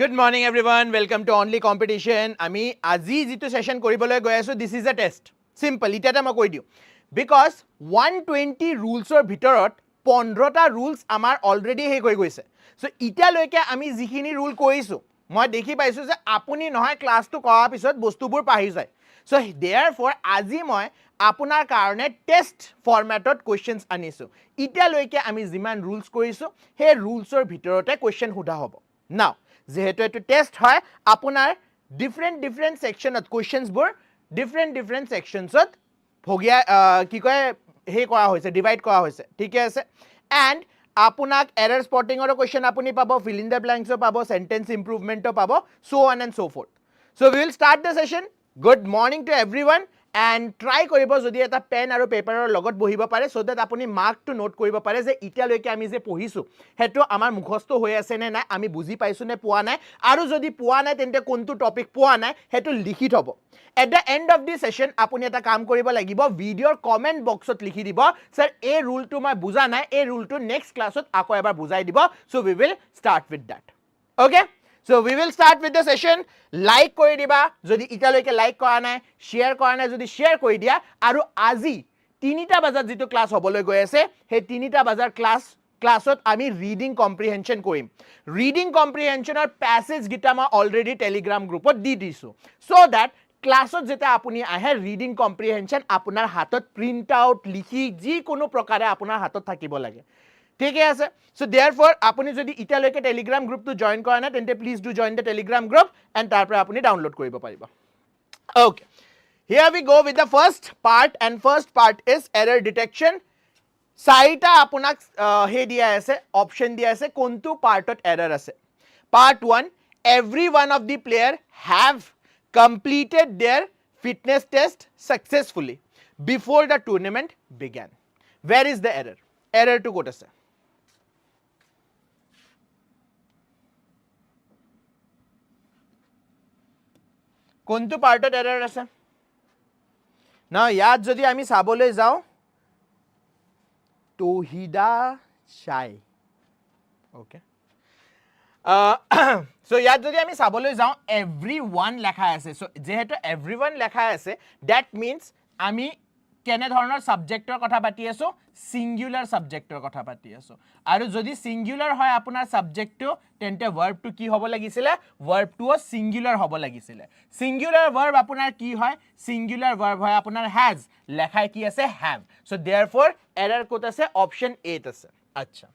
Good morning everyone. Welcome to Only Competition. Ami aji jitu session koribole goi asu. This is a test. Simple. Ita ma koi diu. Because 120 rules or bhitorot 15 ta rules amar already he goi goise. So ita loike ami jikhini rule koisu. Moi dekhi paisu je apuni nohai class to koa pisot bostubur pahi jay. So therefore aji moi apunar karone test formatot questions anisu. Ita loike ami jiman rules koisu he rules or bhitorote question huda hobo. Now যেহেতু এটো test হয় আপোনাৰ different সেকশনত questions বোৰ different সেকশনছত ভগিয়া কি কয় হে কৰা হৈছে ডিভাইড কৰা হৈছে ঠিক আছে এন্ড আপোনাক এৰৰ স্পটিংৰ কোশ্চেন আপুনি পাব ফিল ইন দ্য ব্ল্যাঙ্কস পাব সেন্টেন্স ইমপ্ৰুভমেন্টও পাব so on and so forth so we will start the session good morning to everyone and try koribo jodi eta pen aru paper or logot bohiba pare so that apuni mark to note koriba pare je itia loike ami je pohisu heto amar mukhosto hoy ase ne na ami buji paisu ne poa nai aru jodi poa nai tente kontu topic poa nai heto likhi thobo at the end of the session apuni eta kaam koriba lagibo video comment box ot likhi dibo sir a rule to mai buja nai a rule to next class ot ako ebar bujai dibo so we will start with that okay. So we will start with the session. Like koi diba jodi ita loike like kora nai share kora nai jodi share koi dia aru aji 3টা বাজাত jitu class hoboloi goi ase he 3টা বাজাৰ classot ami reading comprehension korim reading comprehension or passage gita ma already telegram group ot di disu so that classot jeta apuni ahe reading comprehension apunar hatot print out likhi ji kono prokare apunar hatot thakibo lage ঠিক আছে so therefore আপুনি যদি ইটা লৈকে Telegram গ্রুপটো join কৰা না তেন্তে please do join the Telegram group and তাৰ পৰা আপুনি ডাউনলোড কৰিব পাৰিব okay here we go with the first part is error detection চাৰিটা আপোনাক হে দিয়া আছে অপচন দিয়া আছে কোনটো পাৰ্টত এৰৰ আছে part 1 every one of the player have completed their fitness test successfully before the tournament began where is the error to ক'ত আছে কোনটো পাৰ্টত এৰৰ আছে না ইয়াত যদি আমি চাবলৈ যাও তোহিদা চাই ওকে সো ইয়াত যদি আমি চাবলৈ যাও এভৰিওয়ান লেখা আছে সো যেহেতু এভৰিওয়ান লেখা আছে দ্যাট মিন্স আমি কেনে ধৰণৰ সাবজেক্টৰ কথা পাতি আছো সিঙ্গুলাৰ সাবজেক্টৰ কথা পাতি আছো আৰু যদি সিঙ্গুলাৰ হয় আপোনাৰ সাবজেক্টটো তেন্তে ভাৰ্বটো কি হ'ব লাগিছিল ভাৰ্বটো সিঙ্গুলাৰ হ'ব লাগিছিল সিঙ্গুলাৰ ভাৰ্ব আপোনাৰ কি হয় সিঙ্গুলাৰ ভাৰ্ব হয় আপোনাৰ হ্যাজ লেখাই কি আছে হ্যাভ সো देयरफॉर এৰৰ কোত আছে অপচন 8 আছে আচ্ছা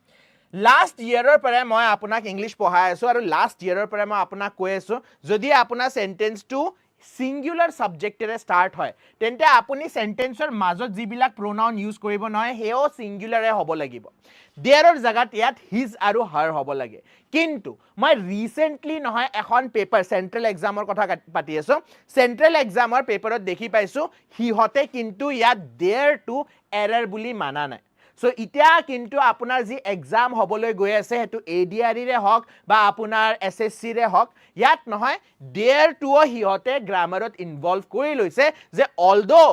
লাষ্ট ইয়াৰৰ পৰা মই আপোনাক ইংলিশ পঢ়াই আছো আৰু লাষ্ট ইয়াৰৰ পৰা মই আপোনাক কৈ আছো যদি আপোনাৰ সেন্টেন্সটো সিঙ্গুলাৰ সাবজেক্টেৰে স্টাৰ্ট হয় তেন্তে আপুনি সেন্টেন্সৰ মাজত যিবিলাক প্ৰোনাউন ইউজ কৰিব নহয় হেও সিঙ্গুলাৰে হ'ব লাগিব দেয়াৰৰ জাগাত ইয়াত হিজ আৰু হাৰ হ'ব লাগে কিন্তু মই ৰিসেন্টলি নহয় এখন পেপাৰ সেন্ট্ৰেল এক্সামৰ কথা পাতি আছো সেন্ট্ৰেল এক্সামৰ পেপাৰত দেখি পাইছো হিহতে কিন্তু ইয়াত দেয়াৰ টু এৰৰ বুলি মানা নাই সো ইতিয়া কিন্তু আপোনাৰ যি এক্সাম হবলৈ গৈ আছে হেতু ADRE ৰে হক বা আপোনাৰ SSC ৰে হক ইয়াত নহয় দেয়াৰ টু হিহতে গ্ৰামাৰত ইনভলভ কৰি লৈছে যে অলদো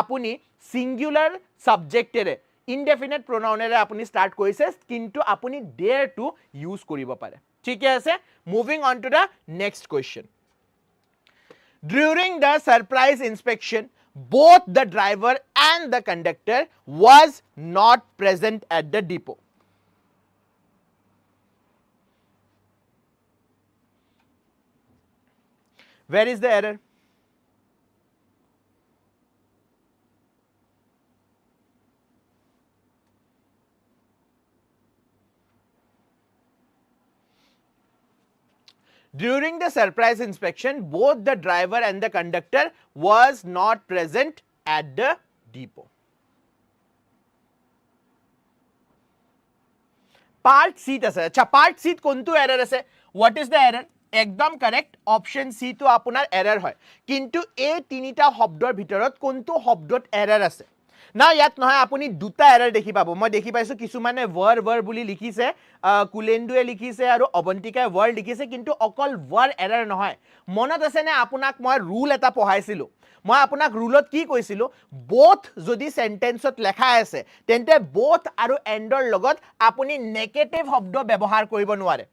আপুনি সিঙ্গুলাৰ সাবজেক্টেৰে ইনডেফিনিট প্ৰোনাউনেৰে আপুনি স্টাৰ্ট কৰিছে কিন্তু আপুনি দেয়াৰ টু ইউজ কৰিব পাৰে ঠিক আছে moving on to the next question during the surprise inspection both the driver and the conductor was not present at the depot where is the error During the surprise inspection, both the driver and the conductor was not present at the depot. Part C ase. Acha part C kontu error ase. What is the error? Ekdom correct. Option C to apunar error hoy. Kintu a tinita hobdor bhitorot kontu hobdot error ase. না ইয়াত নহয় আপুনি দুটা error দেখি পাব মই দেখি পাইছো কিছু মানে ৱৰ বুলি লিখিছে কুলেন্দুৱে লিখিছে আৰু অবন্তিকাই ৱৰ লিখিছে কিন্তু অকল ৱৰ এৰৰ নহয় মনত আছে নে আপোনাক মই ৰুল এটা পঢ়াইছিলো মই আপোনাক ৰুলত কি কৈছিলো both যদি সেন্টেন্সত লেখা আছে তেন্তে both আৰু এন্ডৰ লগত আপুনি নেগেটিভ শব্দ ব্যৱহাৰ কৰিব নোৱাৰে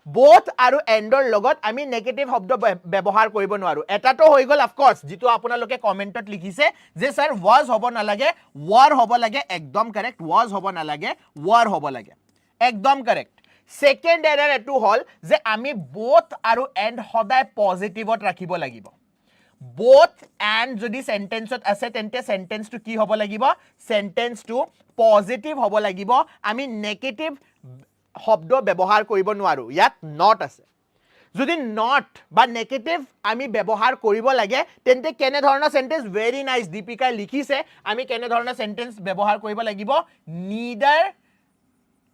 both আৰু endৰ লগত আমি নেগেটিভ শব্দ ব্যৱহাৰ কৰিব নোৱাৰো এটাটো হৈ গল অফ কোর্স যেটো আপোনালোকে কমেন্টত লিখিছে যে স্যার was হ'ব নালাগে were হ'ব লাগে একদম কারেক্ট was হ'ব নালাগে were হ'ব লাগে একদম কারেক্ট সেকেন্ড এৰৰ এটো হল যে আমি both আৰু and সদায় পজিটিভত ৰাখিব লাগিব both and যদি সেন্টেন্সত আছে তেন্তে সেন্টেন্সটো কি হ'ব লাগিব সেন্টেন্সটো পজিটিভ হ'ব লাগিব আমি নেগেটিভ শব্দ ব্যৱহাৰ কৰিব নোৱাৰো ইয়াত not আছে যদি not বা নেগেটিভ আমি ব্যৱহাৰ কৰিব লাগে তেন্তে কেনে ধৰণৰ সেন্টেন্স ভেৰি নাইস দীপিকা লিখিছে আমি কেনে ধৰণৰ সেন্টেন্স ব্যৱহাৰ কৰিব লাগিব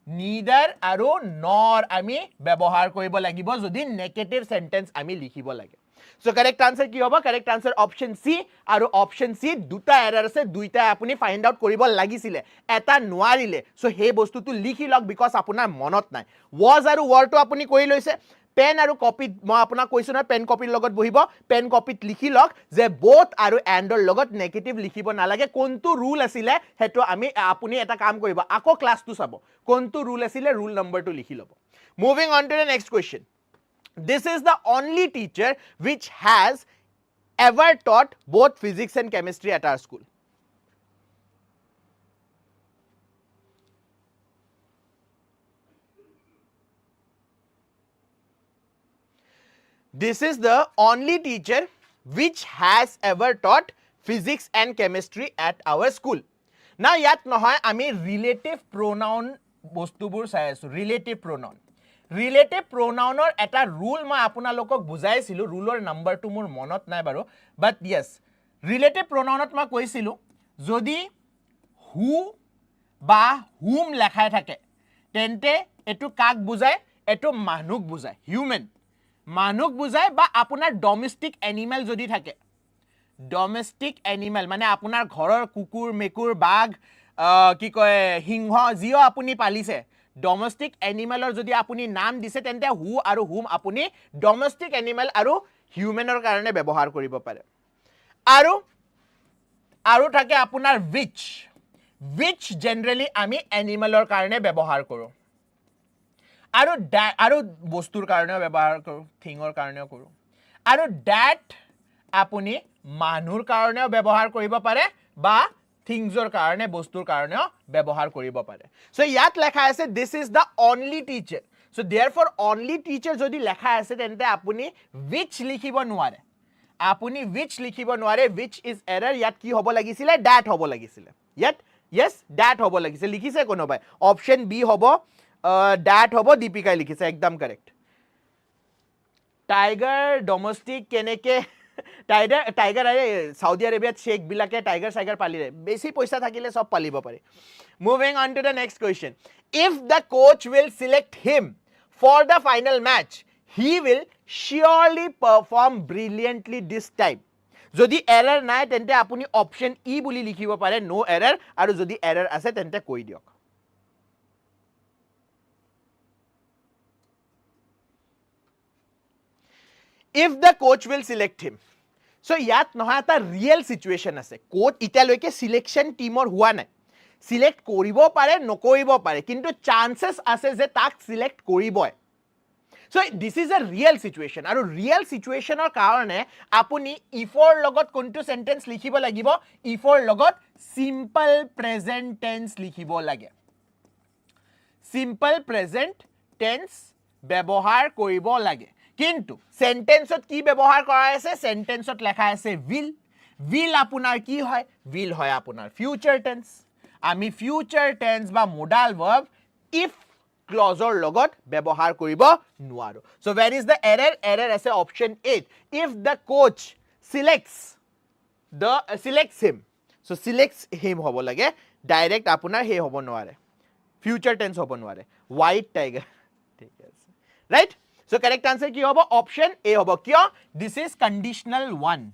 neither আৰু nor আমি ব্যৱহাৰ কৰিব লাগিব যদি নেগেটিভ সেন্টেন্স আমি লিখিব লাগে So correct answer কি হ'ব correct answer option C আৰু option C দুটা এৰৰ আছে দুইটা আপুনি ফাইন্ড আউট কৰিব লাগিছিলে এটা নোৱাৰিলে সো হে বস্তুটো লিখি লওক বিকজ আপোনাৰ মনত নাই was আৰু were টো আপুনি কৰি লৈছে পেন আৰু কপি মই আপোনাক কৈছো না পেন কপিৰ লগত বহিব পেন কপিত লিখি লওক যে both আৰু andৰ লগত নেগেটিভ লিখিব নালাগে কোনটো ৰুল আছিল হেটো আমি আপুনি এটা কাম কৰিব আকৌ ক্লাসটো চাব কোনটো ৰুল আছিল ৰুল নম্বৰটো লিখি লব moving on to the next question This is the only teacher which has ever taught both physics and chemistry at our school. This is the only teacher which has ever taught physics and chemistry at our school. Now, yat nohoy ami relative pronoun bostubur sai asu relative pronoun. Relative pronoun or eta rule ma আপোনালোকক বুজাইছিলো ruler number to মোৰ মনত নাই বাৰু but yes relative pronoun ত মই কৈছিলো যদি who বা whom লেখাই থাকে তেন্তে এটো কাক বুজায় এটো মানুক বুজায় human মানুক বুজায় বা আপোনাৰ ডমেষ্টিক এনিমেল যদি থাকে ডমেষ্টিক এনিমেল মানে আপোনাৰ ঘৰৰ কুকুৰ মেকুৰ বাঘ কি কয় সিংহ জিও আপুনি পালিছে ডমেষ্টিক এনিমেলৰ যদি আপুনি নাম দিছে তেন্তে হু আৰু হুম আপুনি ডমেষ্টিক এনিমেল আৰু হিউমেনৰ কাৰণে ব্যৱহাৰ কৰিব পাৰে আৰু থাকে আপোনাৰ which generally আমি এনিমেলৰ কাৰণে ব্যৱহাৰ কৰো আৰু বস্তুৰ কাৰণে ব্যৱহাৰ কৰো থিংৰ কাৰণেও কৰো আৰু that আপুনি মানুহৰ কাৰণেও ব্যৱহাৰ কৰিব পাৰে বা thingsৰ কাৰণে বস্তুৰ কাৰণেও ব্যৱহাৰ কৰিব পাৰে সো ইয়াত লেখা আছে this is the only teacher so therefore only teacher যদি লেখা আছে তেন্তে আপুনি which লিখিব নোৱাৰে আপুনি which লিখিব নোৱাৰে which is error ইয়াত কি হ'ব লাগিছিল that হ'ব লাগিছিল ইয়াত yes that হ'ব লাগিছিল লিখিছে কোনোবাই অপচন বি হ'ব that হ'ব দীপিকাই লিখিছে একদম কাৰেক্ট টাইগাৰ ডমেষ্টিক কেনেকে টাইগাৰ আৰে সাউদি আৰবিয়াত শেখ বিলাকে টাইগাৰ পালিলে বেছি পইচা থাকিলে সব পালিব পাৰে moving on to the next question if the coach will select him for the final match he will surely perform brilliantly this time যদি এৰৰ নাই তেন্তে আপুনি অপচন ই বুলি লিখিব পাৰে নো এৰৰ আৰু যদি এৰৰ আছে তেন্তে কৈ দিয়ক if the coach will select him so yat নহয় এটা ৰিয়েল সিচুৱেশন আছে কোচ ইটালৈকে সিলেকশন টিমৰ হোৱা নাই সিলেক্ট কৰিব পাৰে নকৰিব পাৰে কিন্তু চান্সেস আছে যে তাক সিলেক্ট কৰিবই so this is a real situation আৰু real situationৰ কাৰণে আপুনি ifৰ লগত কোনটো সেন্টেন্স লিখিব লাগিব ifৰ লগত simple present tense লিখিব লাগে simple present tense ব্যৱহাৰ কৰিব লাগে কিন্তু সেন্টেন্সত কি ব্যৱহাৰ কৰা আছে সেন্টেন্সত লেখা আছে will আপোনাৰ কি হয় will হয় আপোনাৰ ফিউচাৰ টেন্স আমি ফিউচাৰ টেন্স বা মডাল ভাৰ্ব if ক্লজৰ লগত ব্যৱহাৰ কৰিব নোৱাৰো so where is the error আছে option 8 if the coach selects him so selects him হ'ব লাগে ডাইৰেক্ট আপোনাৰ হে হ'ব নোৱাৰে ফিউচাৰ টেন্স হ'ব নোৱাৰে white tiger ঠিক আছে ৰাইট so correct answer কি হ'ব option A হ'ব কিয় this is conditional 1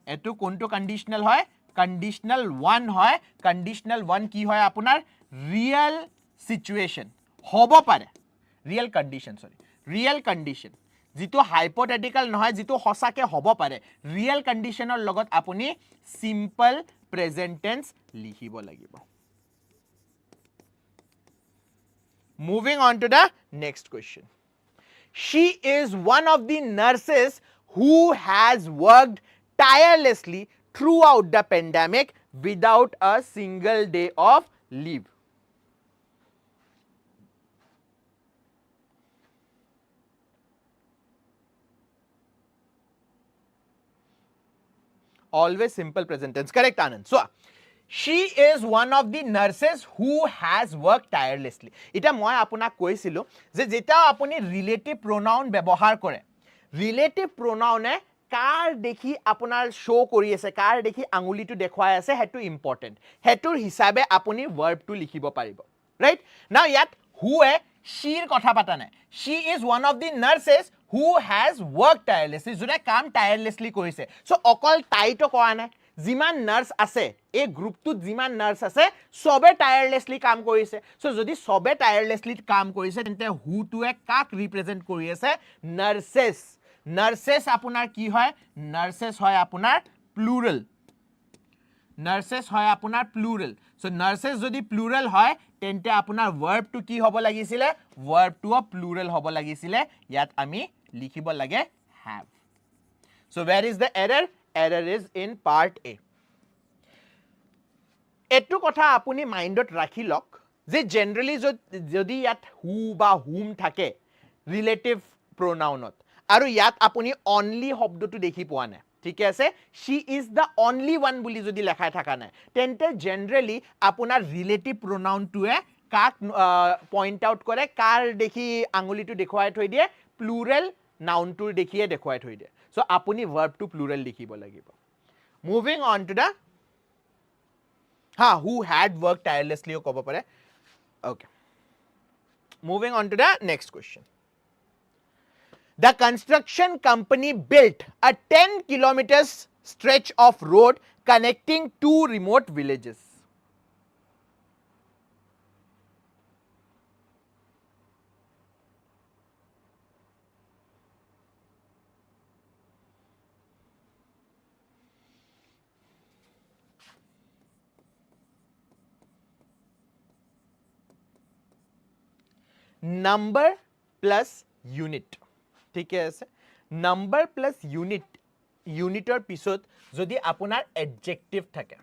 এটো কোনটো conditional হয় conditional 1 হয় conditional 1 কি হয় আপোনাৰ real situation হ'ব পাৰে real condition যেটো hypothetical নহয় যেটো হসাকে হ'ব পাৰে real conditionৰ লগত আপুনি simple present tense লিখিব লাগিব Moving on to the next question. She is one of the nurses who has worked tirelessly throughout the pandemic without a single day of leave. Always simple present tense. Correct, Anand. So, she is one of the nurses who has worked tirelessly. Ita moi apunak koisilu je jeta apuni relative pronoun ব্যবহাৰ কৰে relative pronoun e কাৰ দেখি আপোনাৰ শো কৰি আছে কাৰ দেখি আঙুলিটো দেখুৱাই আছে হেতু ইম্পৰ্টেন্ট হেতুৰ হিচাবে আপুনি ভাৰ্বটো লিখিব পাৰিব ৰাইট নাও ইয়াত who এ sheৰ কথা পাতা নাই she is one of the nurses who has worked tirelessly জুনে কাম tirelessly কৰিছে সো অকল টাইটো কোৱা নাই জিমান নাৰ্স আছে এই গ্ৰুপটোত জিমান নাৰ্স আছে সবে টায়াৰলেসলি কাম কৰিছে সো যদি সবে টায়াৰলেসলি কাম কৰিছে তেন্তে হু টু এ কাক ৰিপ্ৰেজেন্ট কৰি আছে নাৰ্সেস নাৰ্সেস আপোনাৰ কি হয় নাৰ্সেস হয় আপোনাৰ প্লুৰাল নাৰ্সেস হয় আপোনাৰ প্লুৰাল সো নাৰ্সেস যদি প্লুৰাল হয় তেন্তে আপোনাৰ ভাৰ্বটো কি হ'ব লাগিছিলে ভাৰ্বটো প্লুৰাল হ'ব লাগিছিলে ইয়াত আমি লিখিব লাগে have so where is the error error is in part A. এটু কথা আপুনি মাইন্ডত ৰাখি লক যে জেনাৰেলি যদি ইয়াত হু বা হুম থাকে ৰিলেটিভ প্ৰোনাউনত আৰু ইয়াত আপুনি অনলি শব্দটো দেখি পোৱা নাই ঠিক আছে she is the only one বুলি যদি লেখাই থাকা নাই তেন্তে জেনাৰেলি আপোনাৰ ৰিলেটিভ প্ৰোনাউনটোৱে কাক পইন্ট আউট কৰে কাৰ দেখি আঙুলিটো দেখুৱাই থৈ দিয়ে প্লুৰাল নাউনটোৰ দেখিয়ে দেখুৱাই থৈ দিয়ে সো আপুনি ভাৰ্বটো প্লুৰাল লিখিব লাগিব moving on to da who had worked tirelessly o kobo pare okay moving on to the next question the construction company built a 10 kilometers stretch of road connecting two remote villages number plus unit ঠিক আছে number plus unit or পিছত যদি আপোনাৰ adjective থাকে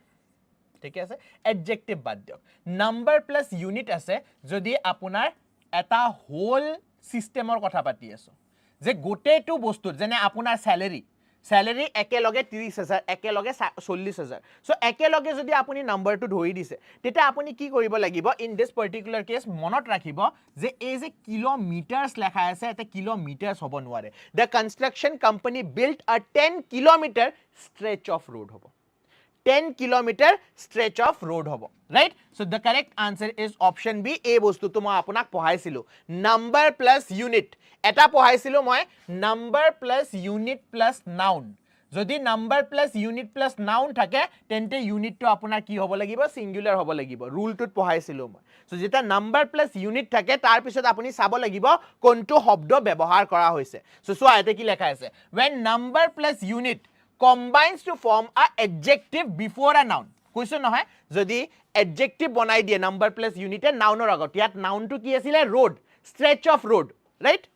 ঠিক আছে adjective বাদ দিয়ক number plus unit আছে যদি আপোনাৰ এটা হোল সিস্টেমৰ কথা পাতি আছো যে গোটেইটো বস্তু যেনে আপোনাৰ স্যালাৰি একেলগে 30000 একেলগে 40000 সো একেলগে যদি আপুনি নাম্বাৰটো ধৰি দিছে তেটা আপুনি কি কৰিব লাগিব ইন দিস পাৰ্টিকুলাৰ কেস মনত ৰাখিব যে এই যে কিলোমিটাৰস লেখা আছে এটা কিলোমিটাৰস হ'ব নোৱাৰে দ্য কনস্ট্ৰাকশন কোম্পানী বিল্ট আ 10 কিলোমিটাৰ স্ট্ৰেচ অফ ৰোড হ'ব 10 kilometer stretch of road hobo right so the correct answer is option B a bostu to moi apunak pohaisilu number plus unit eta pohaisilu moi number plus unit plus noun jodi number plus unit plus noun thake tente unit to apunar ki hobo lagibo singular hobo lagibo rule tut pohaisilu moi so jeta number plus unit thake tar pisot apuni sabo lagibo kontu shobdo ব্যবহার kora hoise so ete ki lekha ase when number plus unit combines to form a adjective before a noun question no hai jodi adjective banai die number plus unit e noun or agot yat noun to ki asile road stretch of road right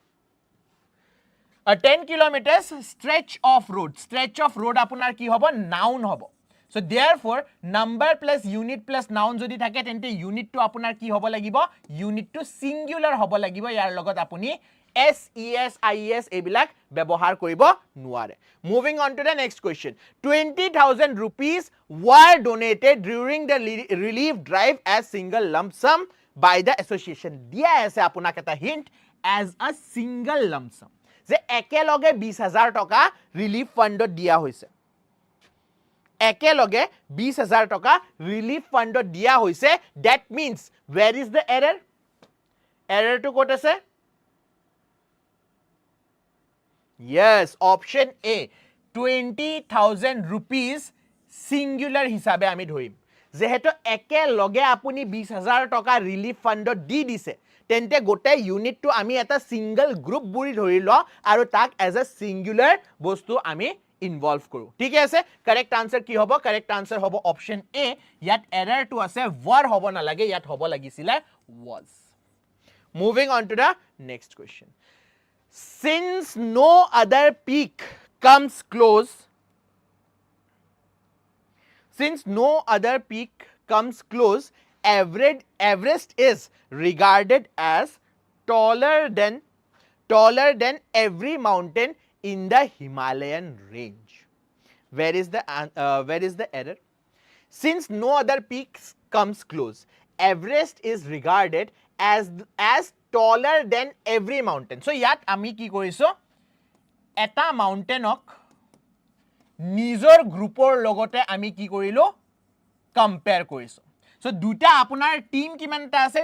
a 10 kilometers stretch of road apunar ki hobo noun hobo so therefore number plus noun jodi thake tente unit to apunar ki hobo lagibo unit to singular hobo lagibo yar logot apuni SES IES ebilak ব্যবহার করিব নোৱাৰে moving on to the next question 20000 rupees were donated during the relief drive as single lump sum by the association দিয়া আছে আপোনাক এটা hint as a single lump sum যে একেলগে 20000 টকা রিলিফ ফান্ডত দিয়া হৈছে একেলগে 20000 টকা রিলিফ ফান্ডত দিয়া হৈছে that means where is the error to quote আছে yes option A 20000 rupees singular হিসাবে আমি ধৰিম যেহেতু একে লগে আপুনি 20000 টকা রিলিফ ফান্ডত দি দিছে তেন্তে গোটে ইউনিট টু আমি এটা সিঙ্গল গ্ৰুপ বুৰি ধৰিল আৰু তাক এজ এ সিঙ্গুলাৰ বস্তু আমি ইনভলভ কৰো ঠিক আছে কারেক্ট আনসার কি হ'ব কারেক্ট আনসার হ'ব অপশন A ইয়াত এরর টু আছে वर হ'ব না লাগে ইয়াত হ'ব লাগিছিলে was Moving on to the next question. Since no other peak comes close, Everest is regarded as taller than every mountain in the Himalayan range. Where is the error? Since no other peak comes close, Everest is regarded as taller than every mountain. So yat ami ki koriso eta mountainok nijor groupor logote ami ki korilo compare koriso. So দুটা আপোনাৰ team কিমানটা আছে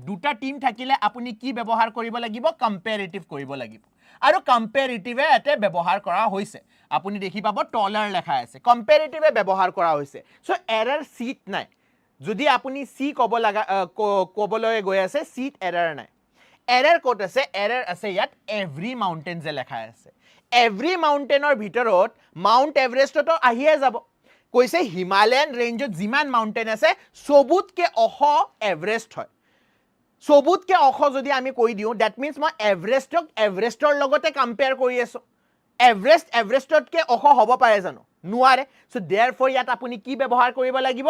দুটা team থাকিলে আপুনি কি ব্যৱহাৰ কৰিব লাগিব কম্পাৰেটিভ কৰিব লাগিব আৰু কম্পাৰেটিভে এতে ব্যৱহাৰ কৰা হৈছে আপুনি দেখি পাব টলাৰ লেখা আছে কম্পাৰেটিভে ব্যৱহাৰ কৰা হৈছে সো এৰৰ সিট নাই যদি আপুনি সি কবলৈ গৈ আছে সিট এৰৰ নাই এৰৰ কোট আছে এৰৰ আছে ইয়াত এভৰি মাউন্টেন যে লেখা আছে এভৰি মাউন্টেনৰ ভিতৰত মাউন্ট এভাৰেষ্টটো আহিয়ে যাব কৈছে হিমালয়ান ৰেঞ্জত জিমান মাউন্টেন আছে সবুতকে অখ এভাৰেষ্ট হয় সবুতকে অখ যদি আমি কৈ দিও দ্যাট মিন্স মই এভাৰেষ্টৰ লগতে কম্পেয়াৰ কৰি আছো এভাৰেষ্টতকে অখ হ'ব পাৰে জানো নোৱাৰে সো देयरफॉर ইয়াত আপুনি কি ব্যৱহাৰ কৰিব লাগিব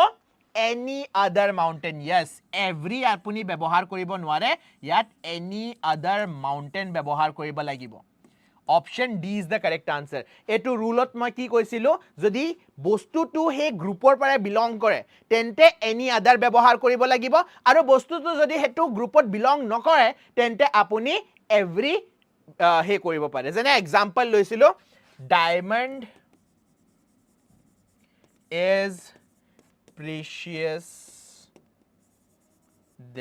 any other mountain yes every আপুনি ব্যৱহাৰ কৰিব নোৱাৰে ইয়াত এনি আদাৰ মাউন্টেন ব্যৱহাৰ কৰিব লাগিব Option D is the correct answer. Etu rulot ma ki koisilo jodi bostu tu he groupor pare belong kore tente any other byabohar koribo lagibo aru bostu tu jodi hetu groupot belong nokore tente apuni every he koribo pare jene example loisilo diamond is precious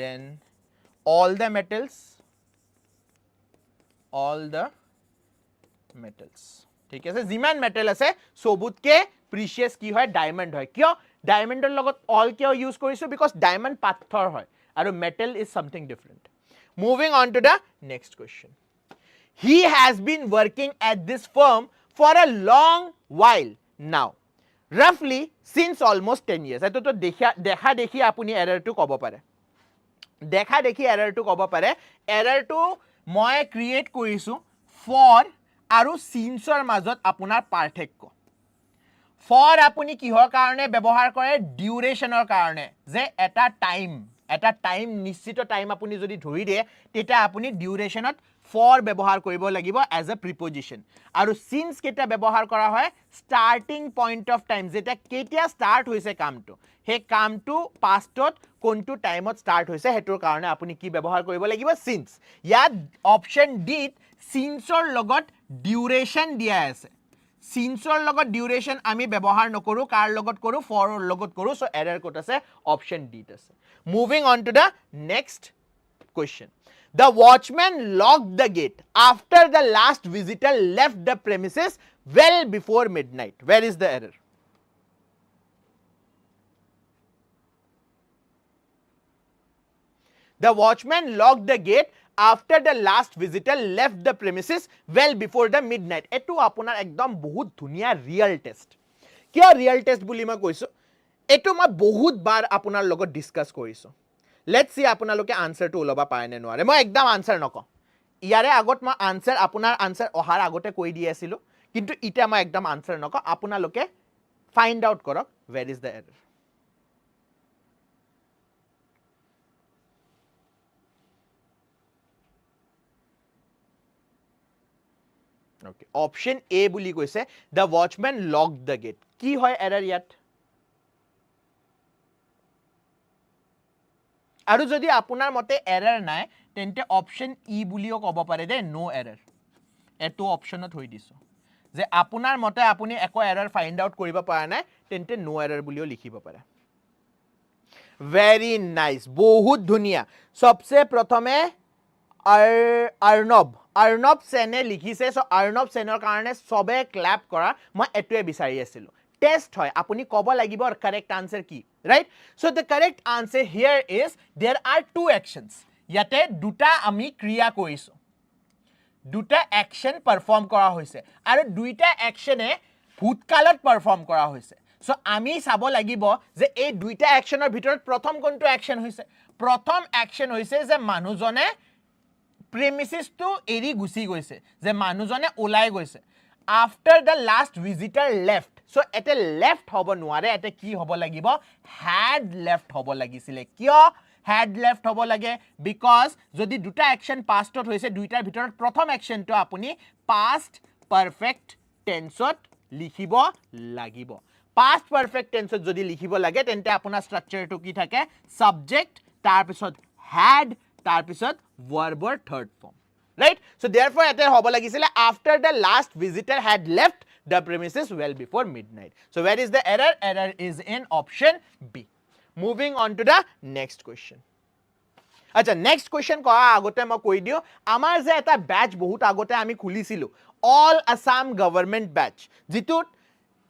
than all the metals ঠিক আছে জিমান metal আছে সবুতকে precious কি হয় diamond হয় কিয় ডায়মন্ডৰ লগত all কিয় ইউজ কৰিছো বিকজ ডায়মন্ড পাথৰ হয় আৰু metal is something different moving on to the next question he has been working at this farm for a long while now roughly since almost 10 years এটো তো দেখা দেখি আপুনি এৰৰটো ক'ব পাৰে এৰৰটো মই ক্ৰিয়েট কৰিছো ফৰ আৰু সিন্সৰ মাজত আপোনাৰ পাৰ্থক্য ফৰ আপুনি কিহৰ কাৰণে ব্যৱহাৰ কৰে ডিউৰেচনৰ কাৰণে যে এটা টাইম নিশ্চিত টাইম আপুনি যদি ধৰি দিয়ে তেটা আপুনি ডিউৰেচনত ফৰ ব্যৱহাৰ কৰিব লাগিব এজ এ প্ৰিপজিশন আৰু সিন্স কেটা ব্যৱহাৰ কৰা হয় স্টাৰ্টিং পইণ্ট অফ টাইম যেটা কেতিয়া স্টাৰ্ট হৈছে কামটো হে কামটো পাষ্টত কোনটো টাইমত স্টাৰ্ট হৈছে হেতৰ কাৰণে আপুনি কি ব্যৱহাৰ কৰিব লাগিব সিন্স ইয়াত অপচন ডি সিন্সৰ লগত ডিউৰেচন দিয়া আছে সিন্সৰ লগত ডিউৰেচন আমি ব্যৱহাৰ নকৰো কাৰ লগত কৰো ফৰৰ লগত কৰো সো এৰৰ কোড আছে অপচন ডি আছে moving on to the next question The watchman locked the gate after the last visitor left the premises well before midnight. Where is the error? The watchman locked the gate after the last visitor left the premises well before the midnight. Etu apunar ekdom bahut dhuniya real test. Kya real test buli ma koiso? Etu ma bahut bar apunar logot discuss koriso. Let's see আপোনালোকে আনসাৰটো ওলাবা পায় নে নোৱাৰে মই একদম answer নকওঁ ইয়াৰে আগত মই আনসাৰ আপোনাৰ আনসাৰ অহাৰ আগতে কৈ দি আছিল কিন্তু ইটা মই একদম আনসাৰ নকওঁ আপোনালোকে ফাইন্ড আউট কৰক where is the error okay option A বুলি কৈছে the watchman locked the gate কি হয় error ইয়াত আৰু যদি আপোনাৰ মতে এৰৰ নাই তেন্তে অপচন ই বুলিও ক'ব পাৰে দে নো এৰৰ এটো অপচনত হৈ দিছো যে আপোনাৰ মতে আপুনি একো এৰৰ ফাইন্ড আউট কৰিব পৰা নাই তেন্তে নো এৰৰ বুলিও লিখিব পাৰে ভেৰি নাইস বহুত ধুনিয়া সবসে প্ৰথমে অৰ্ণব সেনে লিখিছে সো অৰ্ণব সেনৰ কাৰণে সবে ক্ল্যাপ কৰা মই এটোৱে বিচাৰি আছিলো test hoy apuni kobo lagibo or correct answer ki right so the correct answer here is there are two actions yate duta ami kriya koiso duta action perform kora hoise aru duita action e bhutkalat perform kora hoise so আমি চাব লাগিব যে এই দুইটা অ্যাকশনৰ ভিতৰত প্ৰথম কোনটো action হৈছে প্ৰথম অ্যাকশন হৈছে যে মানুহজনে premises to eri gusi goise je manujone ulai goise after the last visitor left so ete left hobo nuare ete ki hobo lagibo had left hobo lagisile kyo had left hobo lage because jodi duta action past ot hoise duitar bhitorot prothom action to apuni past perfect tense ot likhibo lagibo past perfect tense ot jodi likhibo lage tente apuna structure to ki thake subject tar pisot had tar pisot verb or third form right so therefore ete hobo lagisile after the last visitor had left the premises well before midnight so where is the error is in option B moving on to the next question acha next question koa agote ma koi dio amar je eta batch bahut agote ami khulisilu all Assam government batch jitut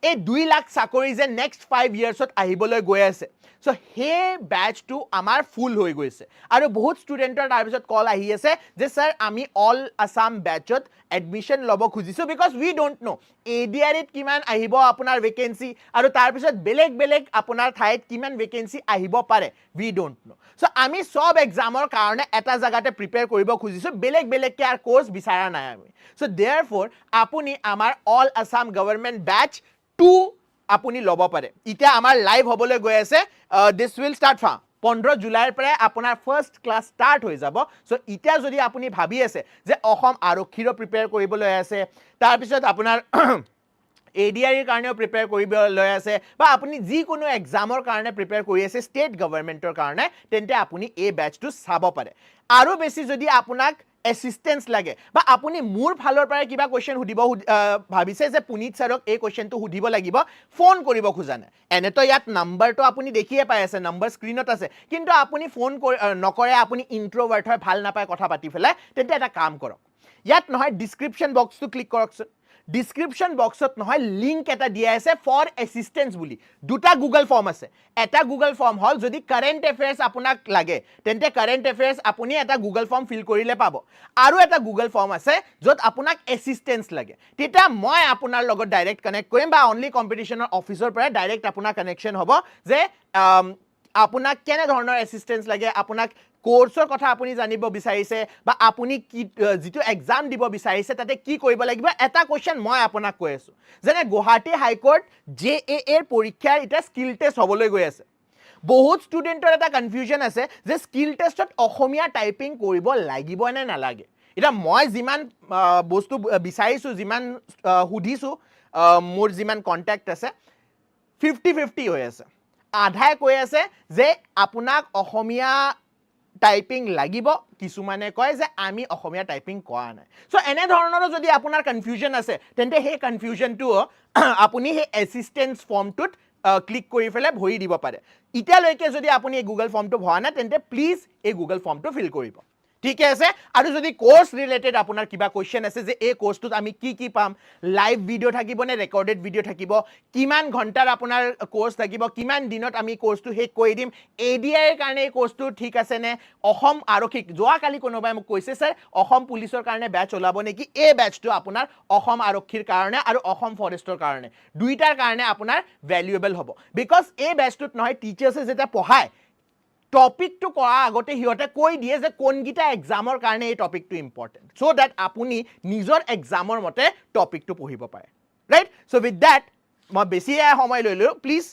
এই 2 লাখ চাকৰি যে next 5 ইয়াৰ্ছত আহিবলৈ গৈ আছে so hey batch two আমাৰ ফুল হৈ গৈছে আৰু বহুত ষ্টুডেন্টৰ তাৰ পিছত কল আহি আছে যে স্যাৰ আমি অল আসাম ব্যাচত এডমিশন লব খুজিছো বিকজ উই ডোন্ট নো এডিআৰএত কিমান আহিব আপোনাৰ ভেকেন্সি আৰু তাৰ পিছত বেলেগ বেলেগ আপোনাৰ ঠাইত কিমান ভেকেন্সি আহিব পাৰে উই ডোন্ট নো সো আমি সব এক্সামৰ কাৰণে এটা জায়গাতে প্ৰিপেয়াৰ কৰিব খুজিছো বেলেগ বেলেগ কেয়াৰ কোৰ্স বিচাৰা নাই আমি সো देयरफॉर আপুনি আমাৰ অল আসাম গভৰ্ণমেণ্ট ব্যাচ 2 আপুনি লব পাৰে ইটা আমাৰ লাইভ হবলৈ গৈ আছে দিস উইল স্টাৰ্ট ফ্ৰম 15 জুলাইৰ পৰা আপোনাৰ ফাৰ্স্ট ক্লাস স্টার্ট হৈ যাব সো ইটা যদি আপুনি ভাবি আছে যে অসম আৰক্ষীৰ প্ৰিপেয়াৰ কৰিবলৈ আছে তাৰ পিছত আপোনাৰ ADRE কাৰণেও প্ৰিপেয়াৰ কৰিবলৈ আছে বা আপুনি যি কোনো এক্সামৰ কাৰণে প্ৰিপেয়াৰ কৰি আছে ষ্টেট গভৰ্ণমেণ্টৰ কাৰণে তেন্তে আপুনি এই ব্যাচটো চাব পাৰে আৰু বেছি যদি আপোনাক assistance লাগে বা আপুনি মোৰ ফালৰ পৰা কিবা কোৱেশ্চন হুদিব ভাবিছে যে পুনিত স্যাৰক এই কোৱেশ্চনটো হুদিব লাগিব ফোন কৰিব খুজানে এনে তো ইয়াত নাম্বাৰটো আপুনি দেখিয়ে পাই আছে নাম্বাৰ স্ক্ৰিনত আছে কিন্তু আপুনি ফোন নকৰে আপুনি ইন্ট্ৰোভাৰ্ট হয় ভাল নাপায় কথা পাতি ফেলে তেন্তে এটা কাম কৰক ইয়াত নহয় ডেসক্ৰিপচন বক্সটো ক্লিক কৰকচোন description boxত নহয় লিংক এটা দিয়া আছে ফৰ অ্যাসিস্টেন্স বুলি দুটা গুগল ফৰ্ম আছে এটা গুগল ফৰ্ম হল যদি কাৰেন্ট এফেয়াৰ্স আপোনাক লাগে তেন্তে কাৰেন্ট এফেয়াৰ্স আপুনি এটা গুগল ফৰ্ম ফিল কৰিলে পাব আৰু এটা গুগল ফৰ্ম আছে যত আপোনাক অ্যাসিস্টেন্স লাগে তেটা মই আপোনাৰ লগত ডাইৰেক্ট কানেক্ট কৰিম বা অনলি কম্পিটিশনৰ অফিচৰ পৰা ডাইৰেক্ট আপোনাৰ কানেকশন হ'ব যে আপোনাক কেনে ধৰণৰ অ্যাসিস্টেন্স লাগে আপোনাক কোৰ্সৰ কথা আপুনি জানিব বিচাৰিছে বা আপুনি কি যেটো এক্সাম দিব বিচাৰিছে তাতে কি কৰিব লাগিব এটা কোৱেশ্চন মই আপোনাক কৈ আছো যেনে গুৱাহাটী হাইকোৰ্ট JAA এৰ পৰীক্ষাৰ এটা স্কিল টেষ্ট হবলৈ গৈ আছে বহুত ষ্টুডেন্টৰ এটা কনফিউজন আছে যে স্কিল টেষ্টত অসমীয়া টাইপিং কৰিব লাগিব নে নালাগে এটা মই যিমান বস্তু বিচাৰিছো যিমান হুদিছো মোৰ যিমান কন্টাক্ট আছে 50-50 হৈ আছে আধাই কৈ আছে যে আপোনাক অসমীয়া টাইপিং লাগিব কিছুমানে কয় যে আমি অসমীয়া টাইপিং কৰা নাই সো এনে ধৰণৰ যদি আপোনাৰ কনফিউজন আছে তেন্তে হে কনফিউজনটো আপুনি হে অ্যাসিস্টেন্স ফৰ্মটোত ক্লিক কৰি ফেলে ভৰি দিব পাৰে ইতিয়ালৈকে যদি আপুনি এই গুগল ফৰ্মটো ভৰা নাই তেন্তে প্লিজ এই গুগল ফৰ্মটো ফিল কৰিব ঠিক আছে আৰু যদি কোৰ্স ৰিলেটেড আপোনাৰ কিবা কোশ্চেন আছে যে এই কোৰ্সটোত আমি কি পাম লাইভ ভিডিও থাকিব নে ৰেকৰ্ডেড ভিডিও থাকিব কিমান ঘণ্টাৰ আপোনাৰ কোৰ্স থাকিব কিমান দিনত আমি কোৰ্সটো শেষ কৰি দিম ADRE কাৰণে এই কোৰ্সটো ঠিক আছে নে অসম আৰক্ষী যোৱা কালি কোনোবাই মোক কৈছে স্যাৰ অসম পুলিচৰ কাৰণে ব্যাচ ওলাব নেকি এই ব্যাচটো আপোনাৰ অসম আৰক্ষীৰ কাৰণে আৰু অসম ফৰেষ্টৰ কাৰণে দুইটাৰ কাৰণে আপোনাৰ ভ্যালুএবল হ'ব বিকজ এই ব্যাচটোত নহয় টিচাৰ্সে যেটা পঢ়ায় টপিকটো কৰা আগতে হিয়তে কৈ দিয়ে যে কোনগিটা এক্সামৰ কাৰণে এই টপিকটো ইম্পৰ্টেন্ট সো দ্যাট আপুনি নিজৰ এক্সামৰ মতে টপিকটো পঢ়িব পাৰে ৰাইট সো উইথ দ্যাট মই বেছি সময় লৈ লও প্লিজ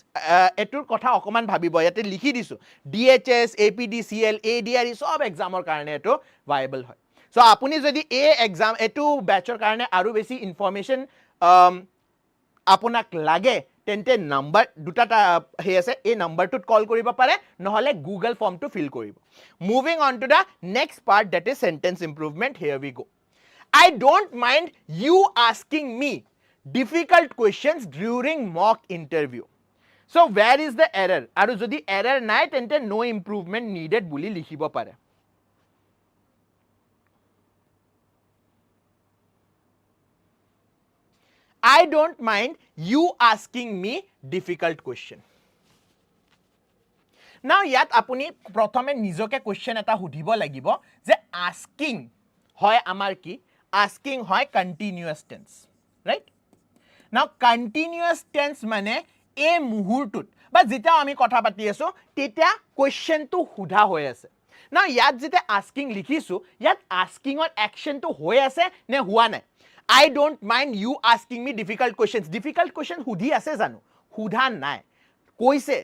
এটোৰ কথা অকমান ভাবিব ইয়াতে লিখি দিছো DHS APDCL ADRE সব এক্সামৰ কাৰণে এটো ভাইবল হয় সো আপুনি যদি এই এক্সাম এটো ব্যাচৰ কাৰণে আৰু বেছি ইনফৰমেশন আপোনাক লাগে তেন্তে নাম্বাৰ দুটা হে আছে এই নাম্বাৰটোত কল কৰিব পাৰে নহলে গুগল ফৰ্মটো ফিল কৰিব moving on to the next part that is sentence improvement here we go I don't mind you asking me difficult questions during mock interview so where is the error আৰু যদি error নাই তেন্তে no improvement needed বুলি লিখিব পাৰে I don't mind you asking me difficult question. Now yat apuni prothome nijoke question eta hudibo lagibo je asking hoy amar ki asking hoy continuous tense right now continuous tense mane এই মুহূৰ্তত বা যেতিয়া আমি কথা পাতি আছো তেতিয়া কোৱেশ্চনটো সোধা হৈ আছে না ইয়াত যেতিয়া আস্কিং লিখিছো ইয়াত আস্কিংৰ একচনটো হৈ আছে নে হোৱা নাই I don't mind you asking me difficult questions. Difficult question সুধি আছে জানো সুধা নাই কৈছে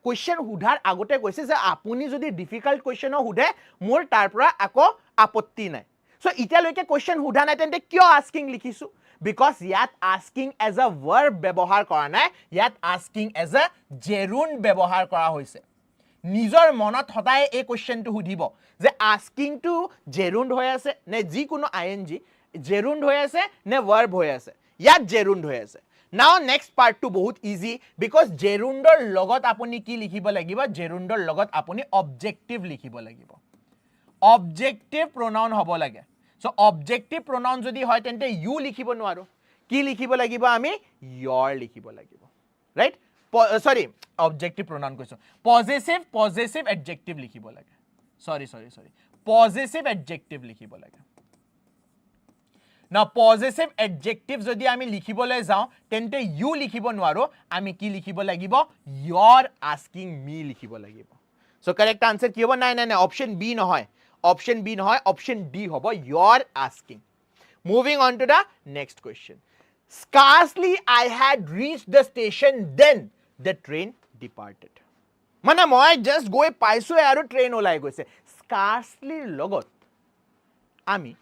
question সুধাৰ আগতে কৈছে যে আপুনি যদি difficult question সুধে মোৰ তাৰ পৰা আকৌ আপত্তি নাই so ইতিয়ালৈকে question সুধা নাই তেন্তে কিয় asking লিখিছো because ইয়াত asking as a verb ব্যৱহাৰ কৰা নাই ইয়াত asking as a gerund ব্যৱহাৰ কৰা হৈছে নিজৰ মনত সদায় এই কোৱেশ্চনটো সুধিব যে asking to gerund হৈ আছে নে যিকোনো ing gerund হৈ আছে নে verb হৈ আছে ইয়াত gerund হৈ আছে now next part to বহুত easy because gerundৰ লগত আপুনি কি লিখিব লাগিব gerundৰ লগত আপুনি objective লিখিব লাগিব objective pronoun হ'ব লাগে so objective pronoun যদি হয় তেন্তে you লিখিব নোৱাৰো কি লিখিব লাগিব আমি your লিখিব লাগিব right sorry objective pronoun কৈছো possessive adjective লিখিব লাগে sorry possessive adjective লিখিব লাগে now possessive adjective যদি আমি লিখিবলৈ যাও তেন্তে you লিখিব নোৱাৰো আমি কি লিখিব লাগিব your asking me লিখিব লাগিব so correct answer কি হ'ব নাই option b নহয় option d হ'ব your asking moving on to the next question scarcely I had reached the station then the train departed মানে মই just গৈ পাইছো আৰু ট্ৰেইন ওলাই গৈছে scarcely লগত আমি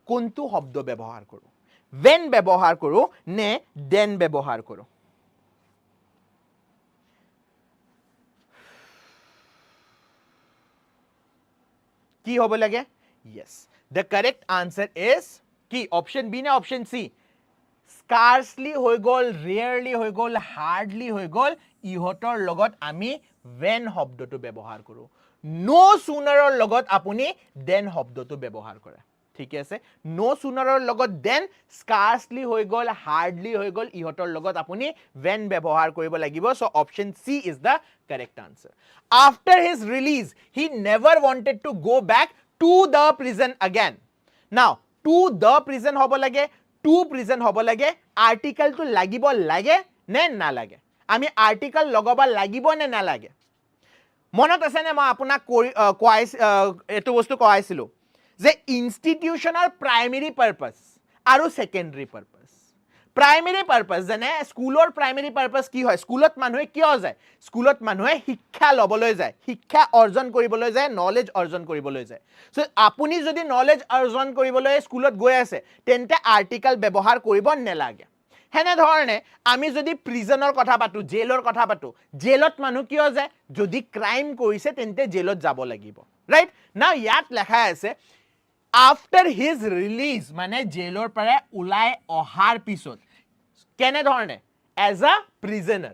কোনটো শব্দ ব্যৱহাৰ কৰো when ব্যৱহাৰ কৰো নে then ব্যৱহাৰ কৰো কি হ'ব লাগে yes the correct answer is কি option b নে option c scarcely হৈ গল rarely হৈ গল hardly হৈ গল ইহতৰ লগত আমি when শব্দটো ব্যৱহাৰ কৰো no sooner ৰ লগত আপুনি then শব্দটো ব্যৱহাৰ কৰে ঠিক আছে no sooner ৰ লগত then scarcely হৈ গল hardly হৈ গল ইহতৰ লগত আপুনি when ব্যৱহাৰ কৰিব লাগিব so option c is the correct answer after his release he never wanted to go back to the prison again now to the prison হ'ব লাগে to prison হ'ব লাগে article to লাগিব লাগে নে না লাগে আমি article লগাব লাগিব নে না লাগে মনত আছে নে মই আপোনাক এটো বস্তু কোৱাইছিলো যে ইনষ্টিটিউশনাল প্ৰাইমেৰী পাৰপাস আৰু সেকেন্ডাৰী পাৰপাস প্ৰাইমেৰী পাৰপাস জানে স্কুলৰ প্ৰাইমেৰী পাৰপাস কি হয় স্কুলত মানুহে কিয় যায় স্কুলত মানুহে শিক্ষা লবলৈ যায় শিক্ষা অৰ্জন কৰিবলৈ যায় নলেজ অৰ্জন কৰিবলৈ যায় সো আপুনি যদি নলেজ অৰ্জন কৰিবলৈ স্কুলত গৈ আছে তেন্তে আৰ্টিকেল ব্যৱহাৰ কৰিব নেলাগে হেনে ধৰণে আমি যদি প্ৰিজনৰ কথা পাতো জেলৰ কথা পাতো জেলত মানুহ কিয় যায় যদি ক্ৰাইম কৰিছে তেন্তে জেলত যাব লাগিব ৰাইট না ইয়াত লেখা আছে after his release মানে জেলৰ পৰা উলাই অহাৰ পিছত কেনে ধৰণে as a prisoner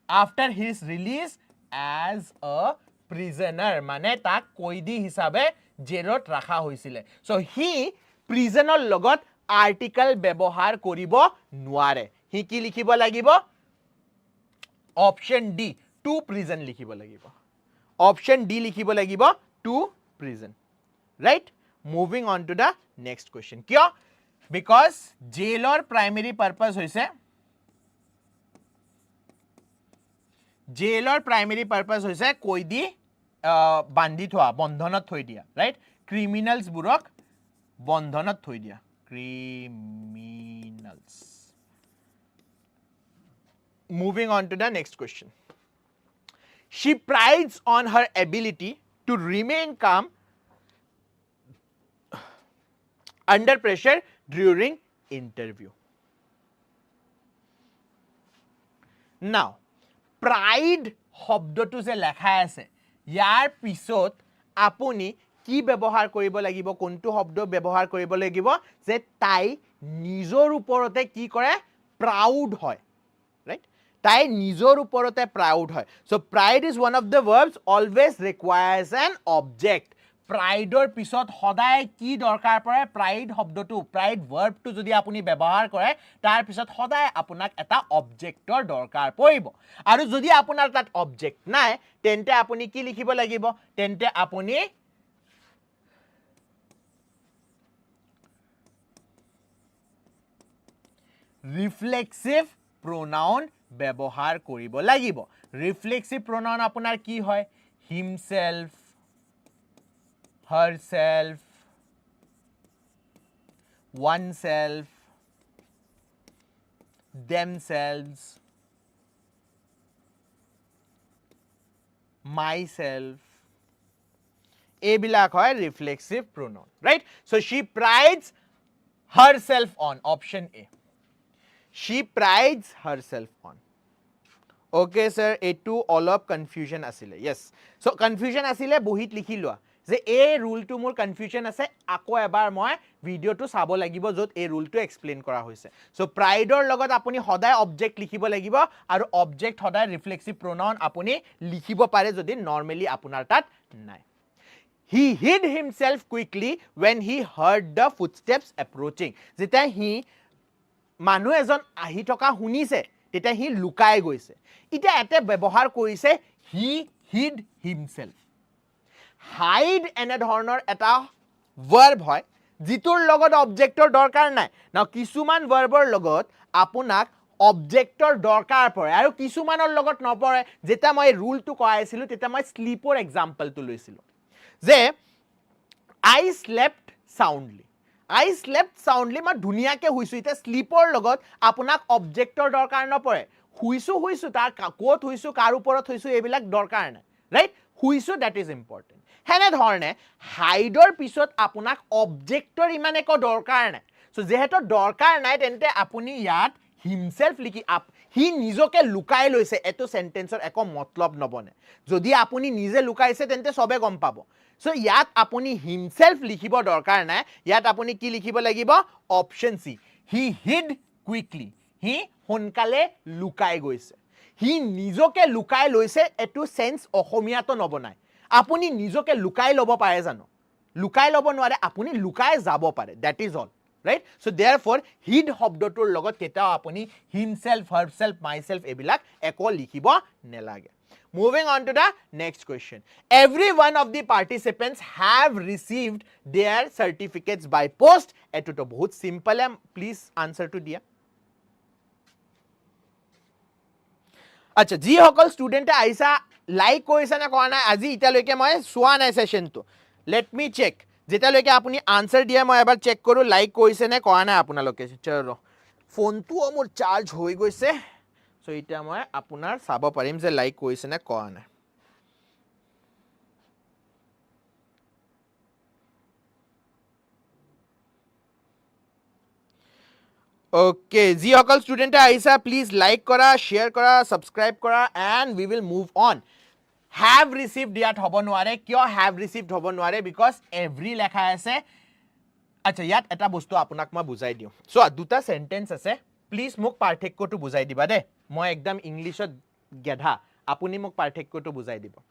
after his release as a prisoner মানে তাক কয়দী হিচাপে জেলত ৰাখা হৈছিল so he prisonৰ লগত আৰ্টিকেল ব্যৱহাৰ কৰিব নোৱাৰে হি কি লিখিব লাগিব option d to prison লিখিব লাগিব option d লিখিব লাগিব to prison right moving on to the next question কিয় because jailor primary purpose hoise koidi bandi thoa bondhonat thoi dia right criminals burok bondhonat thoi dia criminals moving on to the next question she prides on her ability to remain calm under pressure during interview now pride শব্দটো যে লেখা আছে ইয়াৰ পিছত আপুনি কি ব্যৱহাৰ কৰিব লাগিব কোনটো শব্দ ব্যৱহাৰ কৰিব লাগিব যে তাই নিজৰ ওপৰতে কি কৰে প্ৰাউড হয় ৰাইট তাই নিজৰ ওপৰতে প্ৰাউড হয় so pride is one of the verbs always requires an object প্ৰাইডৰ পিছত সদায় কি দৰকাৰ পৰে প্ৰাইড শব্দটো প্ৰাইড ভাৰ্বটো যদি আপুনি ব্যৱহাৰ কৰে তাৰ পিছত সদায় আপোনাক এটা অবজেক্টৰ দৰকাৰ পৰিব আৰু যদি আপোনাৰ তাত অবজেক্ট নাই তেন্তে আপুনি কি লিখিব লাগিব তেন্তে আপুনি reflexive pronoun ব্যৱহাৰ কৰিব লাগিব ৰিফ্লেক্সিভ প্ৰনাউন আপোনাৰ কি হয় himself herself oneself themselves myself এইবিলাক হয় reflexive pronoun right so she prides herself on option A she prides herself on okay sir etu olop confusion asile yes so confusion asile bohit likhi loa যে এই রুলটো মোৰ confusion আছে আকৌ এবাৰ মই ভিডিওটো চাব লাগিব যত এই ৰুলটো এক্সপ্লেইন কৰা হৈছে সো প্ৰাইডৰ লগত আপুনি সদায় অবজেক্ট লিখিব লাগিব আৰু অবজেক্ট সদায় ৰিফ্লেক্সিভ প্ৰনাউন আপুনি লিখিব পাৰে যদি নৰমালি আপোনাৰ তাত নাই He hid himself quickly when he heard the footsteps approaching. যেতিয়া হি মানুহ এজন আহি থকা শুনিছে তেতিয়া হি লুকাই গৈছে এটা এতে ব্যৱহাৰ কৰিছে he hid himself hide এনে ধৰণৰ এটা verb হয় যিটোৰ লগত অবজেক্টৰ দৰকাৰ নাই নাও কিছুমান ভাৰ্বৰ লগত আপোনাক অবজেক্টৰ দৰকাৰ পৰে আৰু কিছুমানৰ লগত নপৰে যেতিয়া মই ৰুলটো কৰাইছিলো তেতিয়া মই স্লিপৰ এক্সাম্পলটো লৈছিলো যে I slept soundly মই ধুনিয়াকে হুইছো এটা স্লিপৰ লগত আপোনাক অবজেক্টৰ দৰকাৰ নপৰে হুইছো তাৰ কোত হুইছো কাৰ ওপৰত হুইছো এইবিলাক দৰকাৰ নাই ৰাইট হুইছো দ্যাট ইজ ইম্পৰ্টেন্ট হেনে ধৰণে হাইডৰ পিছত আপোনাক অবজেক্টৰ ইমান একো দৰকাৰ নাই সো যেহেতু দৰকাৰ নাই তেন্তে আপুনি ইয়াত himself লিখি হি নিজকে লুকাই লৈছে এটো সেন্টেন্সৰ একো মতলব নবনে যদি আপুনি নিজে লুকাইছে তেন্তে সবে গম পাব সো ইয়াত আপুনি himself লিখিব দৰকাৰ নাই ইয়াত আপুনি কি লিখিব লাগিব অপশন সি হি hid quickly হি হনকালে লুকাই গৈছে হি নিজকে লুকাই লৈছে এটো সেন্স অসমীয়াটো নবনাই আপুনি নিজকে লুকাই লব পাৰে জানো লুকাই লব নোৱাৰে আপুনি লুকাই যাব পাৰে that is all right so therefore hid শব্দটোৰ লগত কেটা আপুনি himself herself myself এবিলাক একো লিখিব নেলাগে moving on to the next question every one of the participants have received their certificates by post eto to bahut simple hai please answer to dia acha ji hokol student aisa like koise na kona aji ita loike moi swa nai session to let me check যেতিয়ালৈকে আপুনি answer দিয়ে মই এবাৰ check কৰো like কৰিছে নে কোৱা নাই আপোনালোকে চলো ফোনটো মোৰ চাৰ্জ হৈ গৈছে সো এটা মই আপোনাৰ চাব পাৰিম যে লাইক কৰিছে নে কোৱা নাই ওকে জি সকল স্টুডেন্ট আইসা প্লিজ লাইক কৰা শেয়াৰ কৰা সাবস্ক্ৰাইব কৰা and we will move on have received yet hobo noare kyo have received hobo noare because every lekha ase acha yat eta bostu apunak ma bujai diu so duta sentence ase please mok parthekko to bujai diba de moi ekdam english gedha apuni mok parthekko to bujai dibo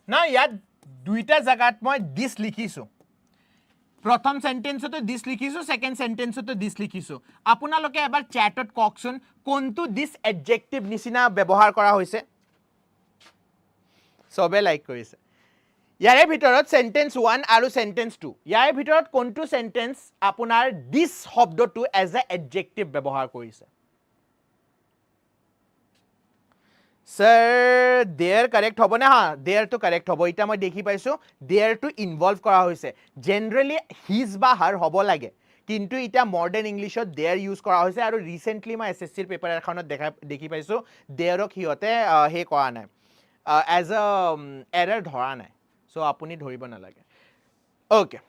না ইয়াত দুইটা জায়গাত মই this লিখিছো প্রথম সেন্টেন্সতে this লিখিছো second সেন্টেন্সতে this লিখিছো আপোনালোকে এবাৰ চ্যাটত ককছন কোনটো দিস অ্যাডজেক্টিভ নিচিনা ব্যৱহাৰ কৰা হৈছে সবে লাইক কৰিছে ইয়াৰে ভিতৰত সেন্টেন্স 1 আৰু সেন্টেন্স 2 ইয়াৰে ভিতৰত কোনটো সেন্টেন্স আপোনাৰ দিস শব্দটো এজ এ অ্যাডজেক্টিভ ব্যৱহাৰ কৰিছে Sir, there correct hobo na ha there to correct hobo ita moi dekhi paisu there to involve kora hoise generally his ba her hobo lage kintu ita modern english there use kora hoise aru recently ma ssc paper ekhonot dekhi paisu there ok hiote he kora nai as a error dhora nai so apuni dhoribo na lage okay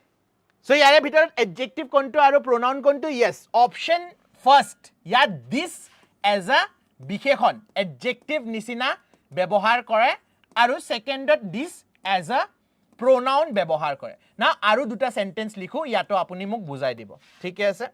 so yare bhitor adjective kontu aru pronoun kontu yes option first ya this as a বিশেষণ adjective নিচিনা ব্যৱহাৰ কৰে আৰু সেকেন্ডত this as a pronoun ব্যৱহাৰ কৰে না আৰু দুটা সেন্টেন্স লিখো ইয়াতো আপুনি মোক বুজাই দিব ঠিক আছে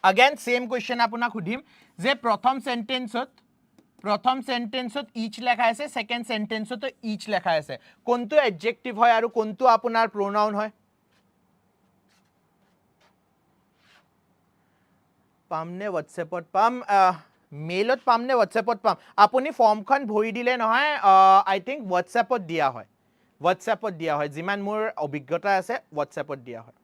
again same question আপোনাক সুধিম যে প্ৰথম সেন্টেন্সত each লেখা আছে সেকেন্ড সেন্টেন্সত each লেখা আছে কোনটো adjective হয় আৰু কোনটো আপোনাৰ pronoun হয় পামনে WhatsAppত পাম মেইলত পামনে WhatsAppত পাম আপুনি ফৰ্মখন ভৰি দিলে নহয় আই থিংক WhatsAppত দিয়া হয় যিমান মোৰ অভিজ্ঞতা আছে WhatsAppত দিয়া হয়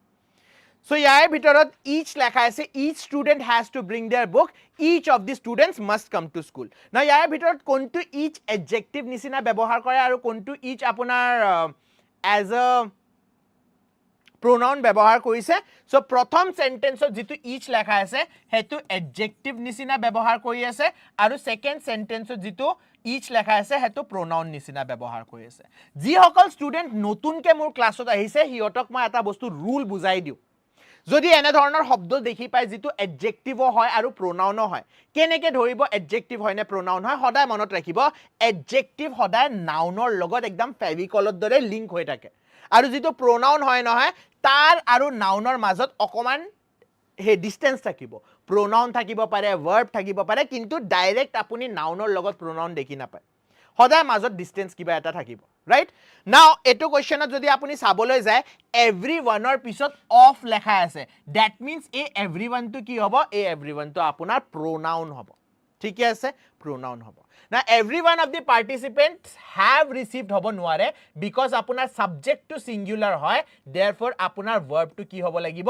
So, ইয়াৰ ভিতৰত each লেখা আছে each student has to bring their book each of the students must come to school now ইয়াৰ ভিতৰত কোনটো each adjective নিচিনা ব্যৱহাৰ কৰে আৰু কোনটো each আপোনাৰ as a pronoun ব্যৱহাৰ কৰিছে so প্ৰথম সেন্টেন্সত যেটো each লেখা আছে হেতু adjective নিচিনা ব্যৱহাৰ কৰি আছে আৰু সেকেন্ড সেন্টেন্সত যেটো each লেখা আছে হেতু pronoun নিচিনা ব্যৱহাৰ কৰি আছে যি সকল ষ্টুডেন্ট নতুনকে মোৰ ক্লাছত আহিছে হিয়তক মই এটা বস্তু ৰুল বুজাই দিও যদি এনে ধৰণৰ শব্দ দেখি পাই যেটো adjective হয় আৰু pronoun হয় কেনেকে ধৰিব adjective হয় নে pronoun হয় সদায় মনত ৰাখিব adjective সদায় nounৰ লগত একদম ফেভিকলৰ দৰে লিংক হৈ থাকে আৰু যেটো pronoun হয় নহয় তাৰ আৰু nounৰ মাজত অকমান হে ডিসটেন্স থাকিব pronoun থাকিব পাৰে verb থাকিব পাৰে কিন্তু ডাইৰেক্ট আপুনি nounৰ লগত pronoun দেখি নাপায় সদায় মাজত ডিসটেন্স কিবা এটা থাকিব right now এটো কোৱেশ্চনত যদি আপুনি চাবলৈ যায় everyoneৰ পিছত অফ লেখা আছে that means এই everyone to কি হ'ব এই everyone to আপোনাৰ pronoun হ'ব ঠিক আছে pronoun হ'ব now everyone of the participants have received হ'ব নোৱাৰে because আপোনাৰ subject to singular হয় therefore আপোনাৰ verb to কি হ'ব লাগিব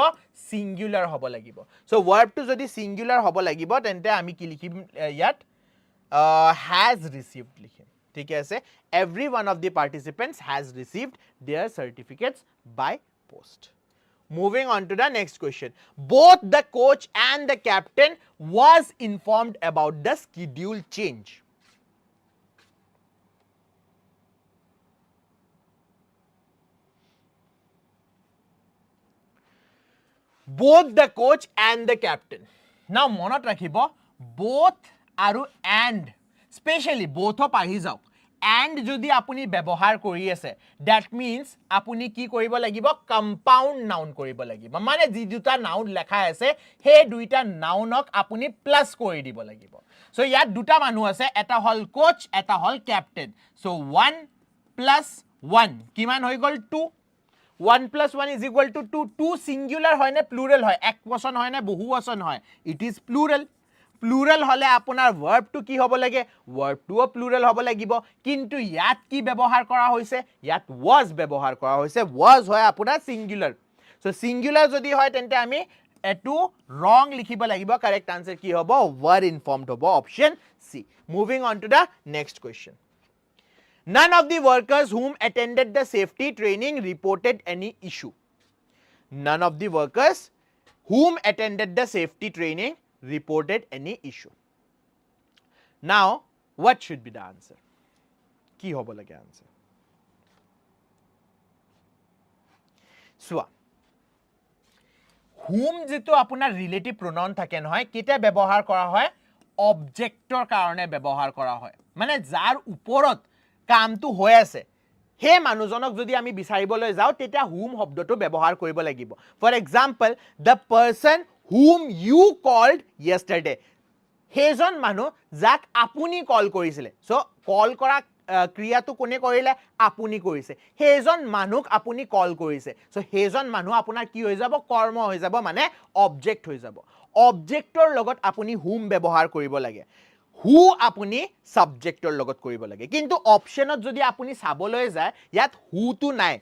singular হ'ব লাগিব so verb to যদি singular হ'ব লাগিব তেন্তে আমি কি লিখিম ইয়াত has received লিখিম ঠিক আছে every one of the participants has received their certificates by post moving on to the next question both the coach and the captain was informed about the schedule change both the coach and the captain now monot rakhibo both aru and specially both of ahi jaok and jodi apuni ব্যবহাৰ কৰি আছে that means apuni কি কৰিব লাগিব compound noun কৰিব লাগিব মানে যি দুটা noun লেখা আছে হে দুইটা nounক apuni plus কৰি দিব লাগিব so ইয়াত দুটা মানুহ আছে এটা হল coach এটা হল captain so 1 plus 1 কিমান হৈ গল 2 1 plus 1 is equal to 2 2 singular হয় নে plural হয় এক বচন হয় নে বহু বচন হয় it is plural হলে আপোনাৰ verb to কি হ'ব লাগে verb to plural হ'ব লাগিব কিন্তু ইয়াত কি ব্যৱহাৰ কৰা হৈছে ইয়াত was ব্যৱহাৰ কৰা হৈছে was হয় আপোনাৰ singular so singular যদি হয় তেন্তে আমি এটো wrong লিখিব লাগিব correct answer কি হ'ব were informed হ'ব option C moving on to the next question none of the workers whom attended the safety training reported any issue none of the workers whom attended the safety training reported any issue now what should be the answer ki hobo lage answer so whom যেটো আপোনাৰ relative pronoun থাকে নহয় কেটা ব্যৱহাৰ কৰা হয় objector কাৰণে ব্যৱহাৰ কৰা হয় মানে যাৰ ওপৰত কামটো হৈ আছে হে মানুহজনক যদি আমি বিচাৰিবলৈ যাও তেতিয়া whom শব্দটো ব্যৱহাৰ কৰিব লাগিব for example the person whom you called yesterday হেজন মানুহ যাক আপুনি কল কৰিছিলে সো কল কৰা ক্ৰিয়াটো কোনে কৰিলে আপুনি কৰিছে হেজন মানুহক আপুনি কল কৰিছে সো হেজন মানুহ আপোনাৰ কি হৈ যাব কৰ্ম হৈ যাব মানে অবজেক্ট হৈ যাব অবজেক্টৰ লগত আপুনি whom ব্যৱহাৰ কৰিব লাগে who আপুনি সাবজেক্টৰ লগত কৰিব লাগে কিন্তু অপচনত যদি আপুনি চাবলৈ যায় ইয়াত who to নাই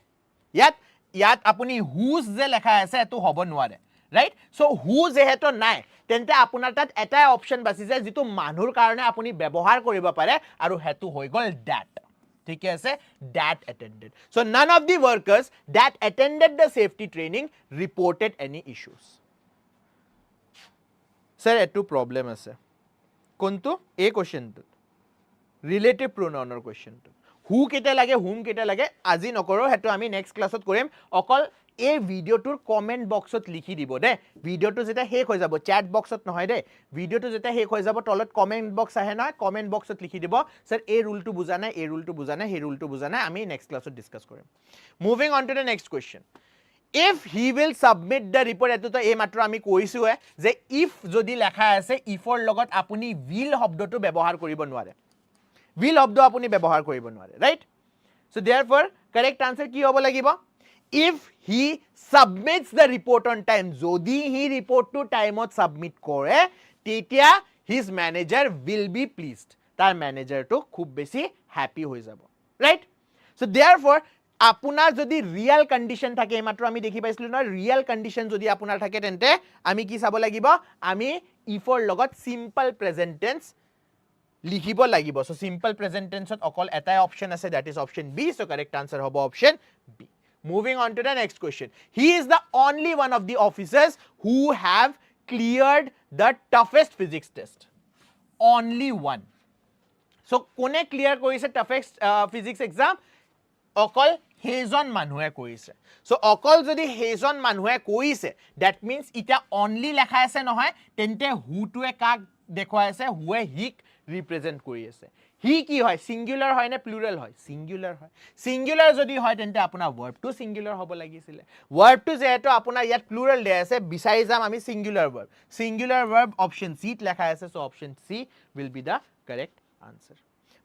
ইয়াত আপুনি whose যে লেখা আছে এটো হ'ব নোৱাৰে right so who যেহেতু নাই তেন্তে আপোনাৰ তাত এটা অপচন বাছি যায় যেটো মানুহৰ কাৰণে আপুনি ব্যৱহাৰ কৰিব পাৰে আৰু হেতু হৈ গল that ঠিক আছে that attended so none of the workers that attended the safety training reported any issues sir এটো problem আছে কোনটো এই কোশ্চেনটো ৰিলেটিভ pronounৰ কোশ্চেনটো who কেটা লাগে whom কেটা লাগে আজি নকৰো হেতু আমি নেক্সট ক্লাছত কৰিম অকল এই ভিডিওটোৰ কমেন্ট বক্সত লিখি দিব দে ভিডিওটো যেটা শেষ হৈ যাব চ্যাট বক্সত নহয় দে ভিডিওটো যেটা শেষ হৈ যাব তলত কমেন্ট বক্স আহে না কমেন্ট বক্সত লিখি দিব স্যার এই রুলটো বুজা নাই এই রুলটো বুজা নাই হে রুলটো বুজা নাই আমি নেক্সট ক্লাছত ডিসকাস কৰিম moving on to the next question if he will submit the report eto to ei matra ami koisu hai je if jodi lekha ase if or logot apuni will shobdo to byabohar koribo nware will shobdo apuni byabohar koribo nware right so therefore correct answer ki hobo lagibo if he submits the report on time jodi he report to time ot submit kore tetia his manager will be pleased tar manager to khub beshi happy hoi jabo right so therefore আপোনাৰ যদি real condition থাকে মাত্ৰ আমি দেখি পাইছিলো না real condition যদি আপোনাৰ থাকে তেন্তে আমি কি চাব লাগিব আমি ইফৰ লগত সিম্পল প্ৰেজেন্ট টেন্স লিখিব লাগিব সো সিম্পল প্ৰেজেন্ট টেন্সত অকল এটাই অপশন আছে that is option B so correct answer হ'ব option B moving on to the next question he is the only one of the officers who have cleared the toughest physics test only one so কোনে clear কৰিছে toughest physics exam অকল হেজন মানুহে কইছে so অকল যদি হেজন মানুহে কইছে দ্যাট মিন্স ইটা অনলি লেখা আছে নহয় তেন্তে হুটোৱে কাক দেখুৱাই আছে হুৱে হিক ৰিপ্ৰেজেন্ট কৰি আছে হি কি হয় সিঙ্গুলাৰ হয় না প্লুৰাল হয় সিঙ্গুলাৰ যদি হয় তেন্তে আপোনাৰ ভাৰ্বটো সিঙ্গুলাৰ হ'ব লাগিছিল ভাৰ্বটো যেহেতু আপোনাৰ ইয়াত প্লুৰাল দে আছে বিচাৰি যাম আমি সিঙ্গুলার ভার্ব অপশন সি লেখা আছে so option C will be the correct answer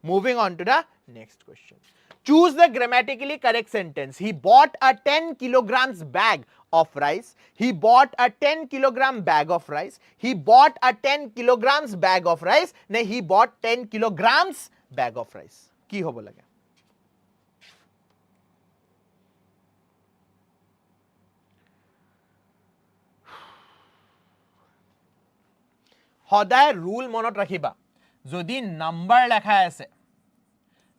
moving on to the next question Choose the grammatically correct sentence. He bought a 10 kilograms bag of rice. He bought a 10 kilogram bag of rice. He bought a 10 kilograms bag of rice. No, he bought 10 kilograms bag of rice. Ki hobo lage? Hoday rule monot rakhiba. Jodi number lekha ase.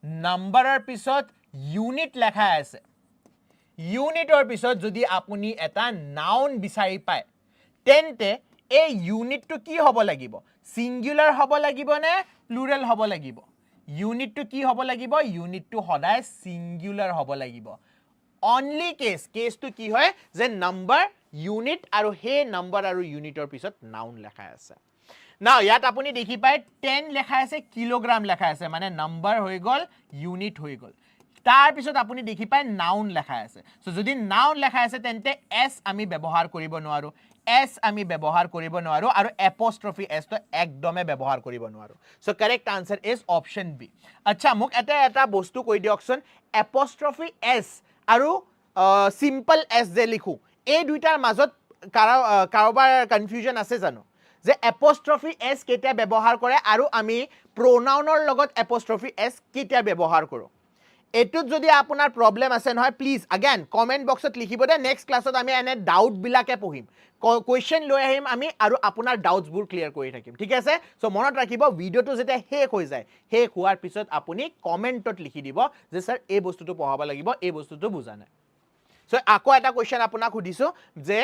নাম্বাৰৰ পিছত unit লেখা আছে ইউনিটৰ পিছত যদি আপুনি এটা noun বিচাৰি পায় তেন্তে এই ইউনিটটো কি হ'ব লাগিব সিঙ্গুলাৰ হ'ব লাগিব নে প্লুৰাল হ'ব লাগিব ইউনিটটো কি হ'ব লাগিব ইউনিটটো সদায় সিঙ্গুলাৰ হ'ব লাগিব অনলি কেছটো কি হয় যে নাম্বাৰ ইউনিট আৰু হে নাম্বাৰ আৰু ইউনিটৰ পিছত নাউন লেখা আছে Now, ইয়াত আপুনি দেখি পায় 10 লেখা আছে কিলোগ্রাম লেখা আছে মানে নাম্বার হৈ গল ইউনিট হৈ গল তাৰ পিছত আপুনি দেখি পায় নাউন লেখা আছে সো যদি নাউন লেখা আছে তেন্তে এস আমি ব্যৱহাৰ কৰিব নোৱাৰো এস আমি ব্যৱহাৰ কৰিব নোৱাৰো আৰু এপোস্ট্ৰফি এস তো একদমে ব্যৱহাৰ কৰিব নোৱাৰো so correct answer is option B আচ্ছা মোক এটা বস্তু কৈ দিয়কচোন এপোস্ট্ৰফি এস আৰু সিম্পল এস যে লিখো এই দুইটাৰ মাজত কাৰোবাৰ কনফিউজন আছে জানো যে এপোস্ট্ৰফি এস কেতিয়া ব্যৱহাৰ কৰে আৰু আমি প্ৰোনাউনৰ লগত এপোস্ট্ৰফি এস কেতিয়া ব্যৱহাৰ কৰো এটুত যদি আপোনাৰ প্ৰবলেম আছে নহয় প্লিজ अगेन কমেন্ট বক্সত লিখিব দে নেক্সট ক্লাছত আমি এনে ডাউট বিলাকে পঢ়িম কোৱেশ্চন লৈ আহিম আমি আৰু আপোনাৰ ডাউটস বোৰ ক্লিয়াৰ কৰি থাকিম ঠিক আছে সো মনত ৰাখিব ভিডিওটো যেতে শেষ হৈ যায় শেষ হোৱাৰ পিছত আপুনি কমেন্টত লিখি দিব যে স্যাৰ এই বস্তুটো পঢ়াব লাগিব এই বস্তুটো বুজা নাই সো আকৌ এটা কোৱেশ্চন আপোনাক সুধিছো যে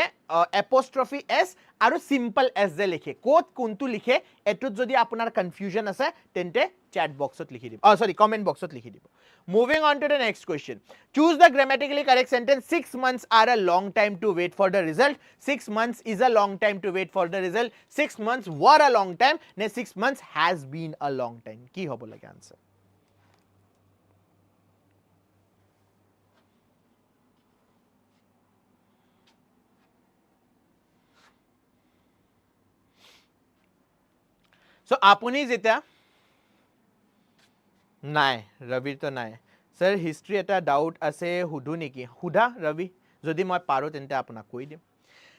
এপোস্ট্ৰফি এস আৰু সিম্পল এস যে লিখে কোড কোনটো লিখে এটুত যদি আপোনাৰ কনফিউজন আছে তেন্তে চ্যাট বক্সত লিখি দিব সরি কমেন্ট বক্সত লিখি দিব moving on to the next question choose the grammatically correct sentence 6 months are a long time to wait for the result 6 months is a long time to wait for the result 6 months were a long time ne 6 months has been a long time কি হ'ব লাগে answer So, আপনি যেটা নাই ৰবিৰ তো নাই sir history এটা doubt আছে হুডু নেকি হুডা ৰবি যদি মই পাৰো তেন্তে আপোনাক কৈ দিম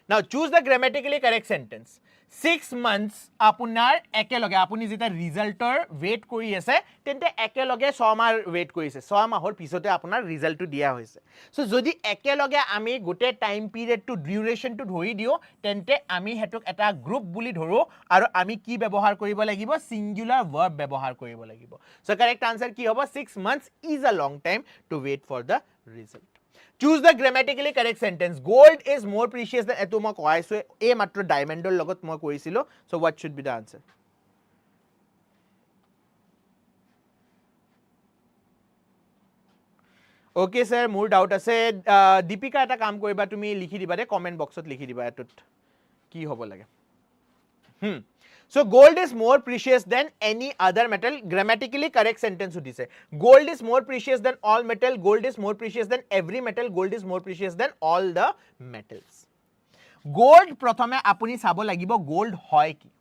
Now choose the grammatically correct sentence 6 months আপোনাৰ একেলগে আপুনি যেটা ৰিজাল্টৰ ওয়েট কৰি আছে তেন্তে একেলগে 6 মাহ ওয়েট কৰিছে 6 মাহৰ পিছতে আপোনাৰ ৰিজাল্টটো দিয়া হৈছে সো যদি একেলগে আমি গোটে টাইম পিৰিয়ডটো ডিউৰেশনটো ধৰি দিও তেন্তে আমি হেতুক এটা গ্ৰুপ বুলি ধৰো আৰু আমি কি ব্যৱহাৰ কৰিব লাগিব সিঙ্গুলাৰ ভাৰ্ব ব্যৱহাৰ কৰিব লাগিব সো কারেক্ট আনসার কি হ'ব 6 months is a long time to wait for the result Choose the grammatically correct sentence. Gold is more precious than eto ma koaisu e matro diamondor logot ma koisilo. So what should be the answer? Okay sir, more doubt ase. Deepika eta kaam koriba tumi likhi diba de comment boxot likhi diba etut ki hobo lage. So gold is more precious than any other metal. Grammatically correct sentence udise. Gold is more precious than all metal. Gold is more precious than every metal. Gold is more precious than all the metals. Gold prothome apuni sabo lagibo gold hoy ki.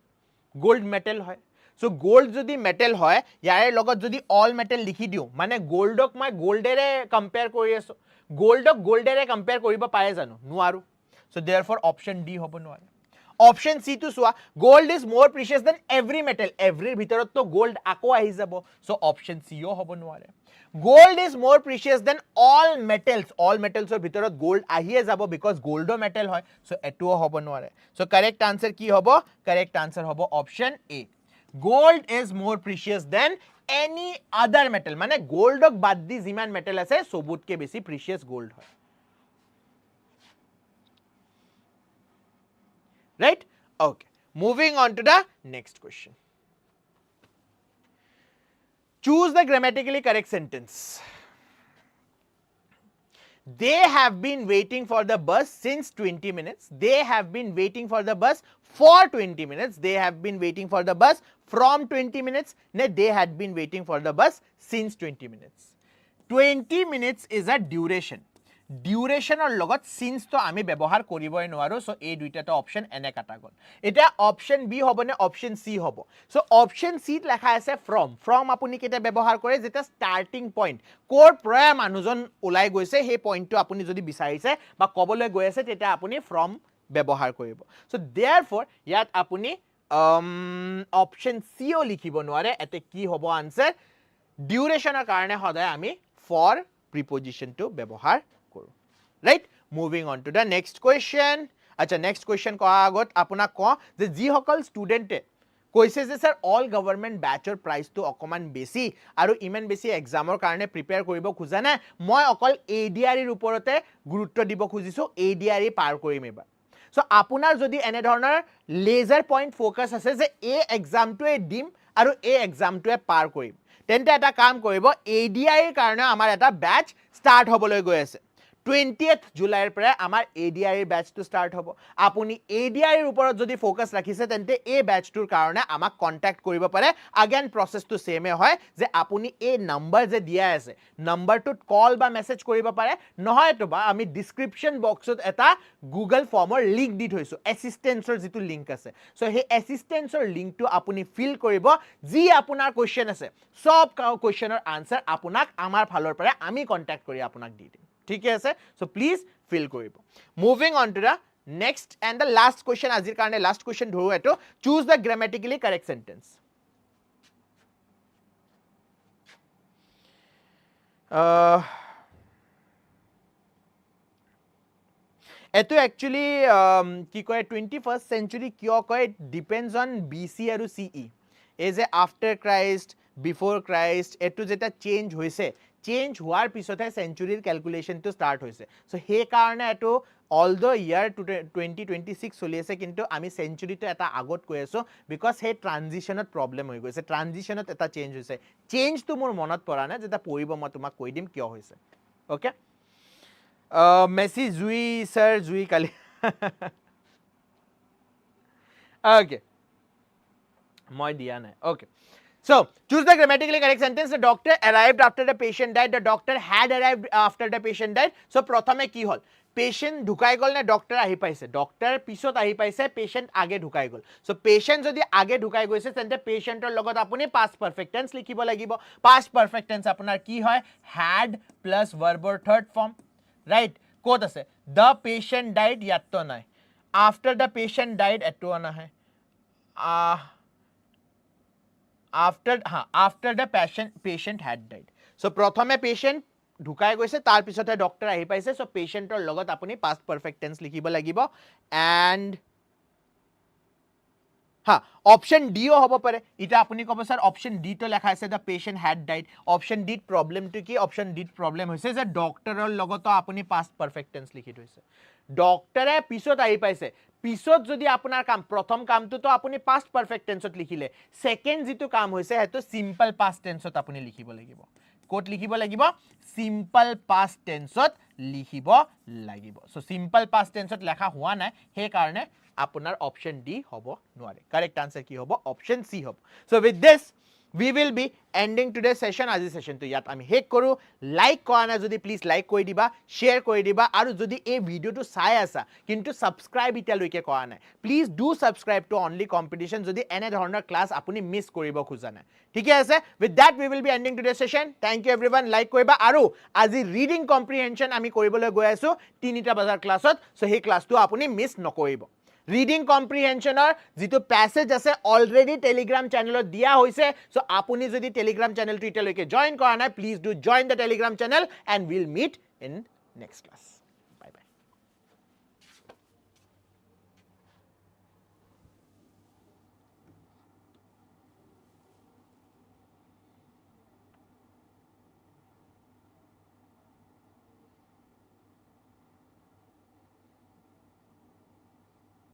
Gold metal hoy. So gold jodi metal hoy, yare logot jodi all metal likhi diu, mane goldok moi goldere compare kori aso. Goldok goldere compare koribo pare jano? Nuaru. So therefore option D hobo nuare. Option C to soa, gold is more precious than every metal. Every bhitorot to gold ako ahi jabo. So option C o hobo nuare. Gold is more precious than all metals. All metals or bhitorot gold ahi jabo because gold o metal hoy. So etuo hobo nuare. So correct answer ki hobo? Correct answer hobo option A. Gold is more precious than any other metal. Mane gold ok bad di jiman metal ase sobut ke besi precious gold hoy. Right? Okay. Moving on to the next question. Choose the grammatically correct sentence. They have been waiting for the bus since 20 minutes. They have been waiting for the bus for 20 minutes. They have been waiting for the bus from 20 minutes. Ne, they had been waiting for the bus since 20 minutes. 20 minutes is a duration. Duration or logot since to ami bebohar koriboi noaro. So a duita to option ene kata gol. Eta option B hobo ne option C hobo. So option C lekha ase from. From apuni kete bebohar kore jeta starting point. Kor pra manujon ulai goise he point to apuni jodi bisarise ba kobole goi ase teta apuni from bebohar koribo. So therefore yat apuni option C o likhibo noare. Ete ki hobo answer? Duration or karone hoday ami for preposition to bebohar. Right? Moving on to the next question. Acha next question ko agot apuna ko je ji hokal student koise je sir all government batch or price to okoman besi aru iman besi exam or karone prepare koribo khuja na moi okol ADRE uporote gurutto dibo khujisu ADRE par korim ebar. So apunar jodi ene dhoroner laser point focus ase je a exam to e dim aru a exam to e par korim tente eta kaam koribo ADRE karone amar eta batch start hoboloi goi ase 20th July pare amar ADRE batch to start hobo. Apuni ADRE uporot jodi focus rakhise tente a batch tur karone amak contact koribo pare. Again process to same hoy je apuni a number je dia ase number to call ba message koribo pare nohoy to ba ami description box ot eta Google form or link di thoisu assistance or jitu link ase. So he assistance or link to apuni fill koribo ji apunar question ase sob question or answer apunak amar phalor pare ami contact kori apunak di dim. ठीक है so please fill koribo. Moving on to the next and the last question azir karone last question dhoro eto choose the grammatically correct sentence. Eto actually ki koy 21st century kyo koy depends on BC aru CE as a after Christ before Christ eto jeta change hoise change hoar pisothe century calculation to start hoise. So he karone eto although year 2026 choli ase kintu ami century to eta agot koi aso because he transition ot problem hoi goise transition ot eta change hoise change to mor monot pora na jeta poribo ma tumak koi dim kyo hoise. Okay. Messi Zui sir Zui kali okay moi diya nai. Okay. So, choose the grammatically correct sentence. The doctor arrived after the patient died. The doctor had arrived after the patient died. So, prothome ki hol? Patient dhukai gol ne doctor ahi paise. Doctor pisot ahi paise, patient age dhukai gol. So, patient jodi age dhukai goise tente patient or logot apuni past perfect tense likhibo lagibo. Past perfect tense apunar ki hoy? Had plus verb or third form. Right? Kot ase? The patient died yatto nai. After the patient died etto ana hai. After the patient had died. So prothome patient dhukai goise tar pisothe doctor ahi paise. So patient or logot apuni past perfect tense likhibo lagibo and option D o hobo pare ita apuni kobo sir option D to lekha ase the patient had died. Option D problem to ki option D problem hoise je doctor or logot apuni past perfect tense likhi thoise. Doctor e pisot ahi paise pisot jodi apunar kam prothom kam to apuni past perfect tense ot likhile second jitu kam hoise heto simple past tense ot apuni likhibo lagibo. Quote লিখিব লাগিব simple past টেন্সত লিখিব লাগিব so simple past টেন্সত লেখা হোৱা নাই হে কাৰণে আপোনাৰ অপশন ডি হ'ব নোৱাৰে কাৰেক্ট আনসাৰ কি হ'ব অপশন সি হ'ব so with this we will be ending today's session আজি session to ইয়াত আমি হেক কৰো লাইক কৰা না যদি প্লিজ লাইক কৰি দিবা শেয়াৰ কৰি দিবা আৰু যদি এই ভিডিওটো চাই আছা কিন্তু সাবস্ক্ৰাইব ইতিয়ালৈকে কৰা নাই please do subscribe to only competition যদি এনে ধৰণৰ ক্লাস আপুনি মিস কৰিব খোজা নাই ঠিক আছে with that we will be ending today's session thank you everyone like কৰিবা আৰু আজি ৰিডিং কম্প্ৰিহেনশন আমি কৰিবলৈ গৈ আছো 3টা বজাৰ ক্লাছত সো সেই ক্লাসটো আপুনি মিস নকৰিব ৰিডিং কম্প্ৰিহেনশনৰ যেটো প্যাসেজ আছে অলৰেডি টেলিগ্ৰাম চেনেলত দিয়া হৈছে সো আপুনি যদি টেলিগ্ৰাম চেনেলটো ইতিয়ালৈকে জয়েন কৰা নাই please do join the Telegram channel and will meet in next class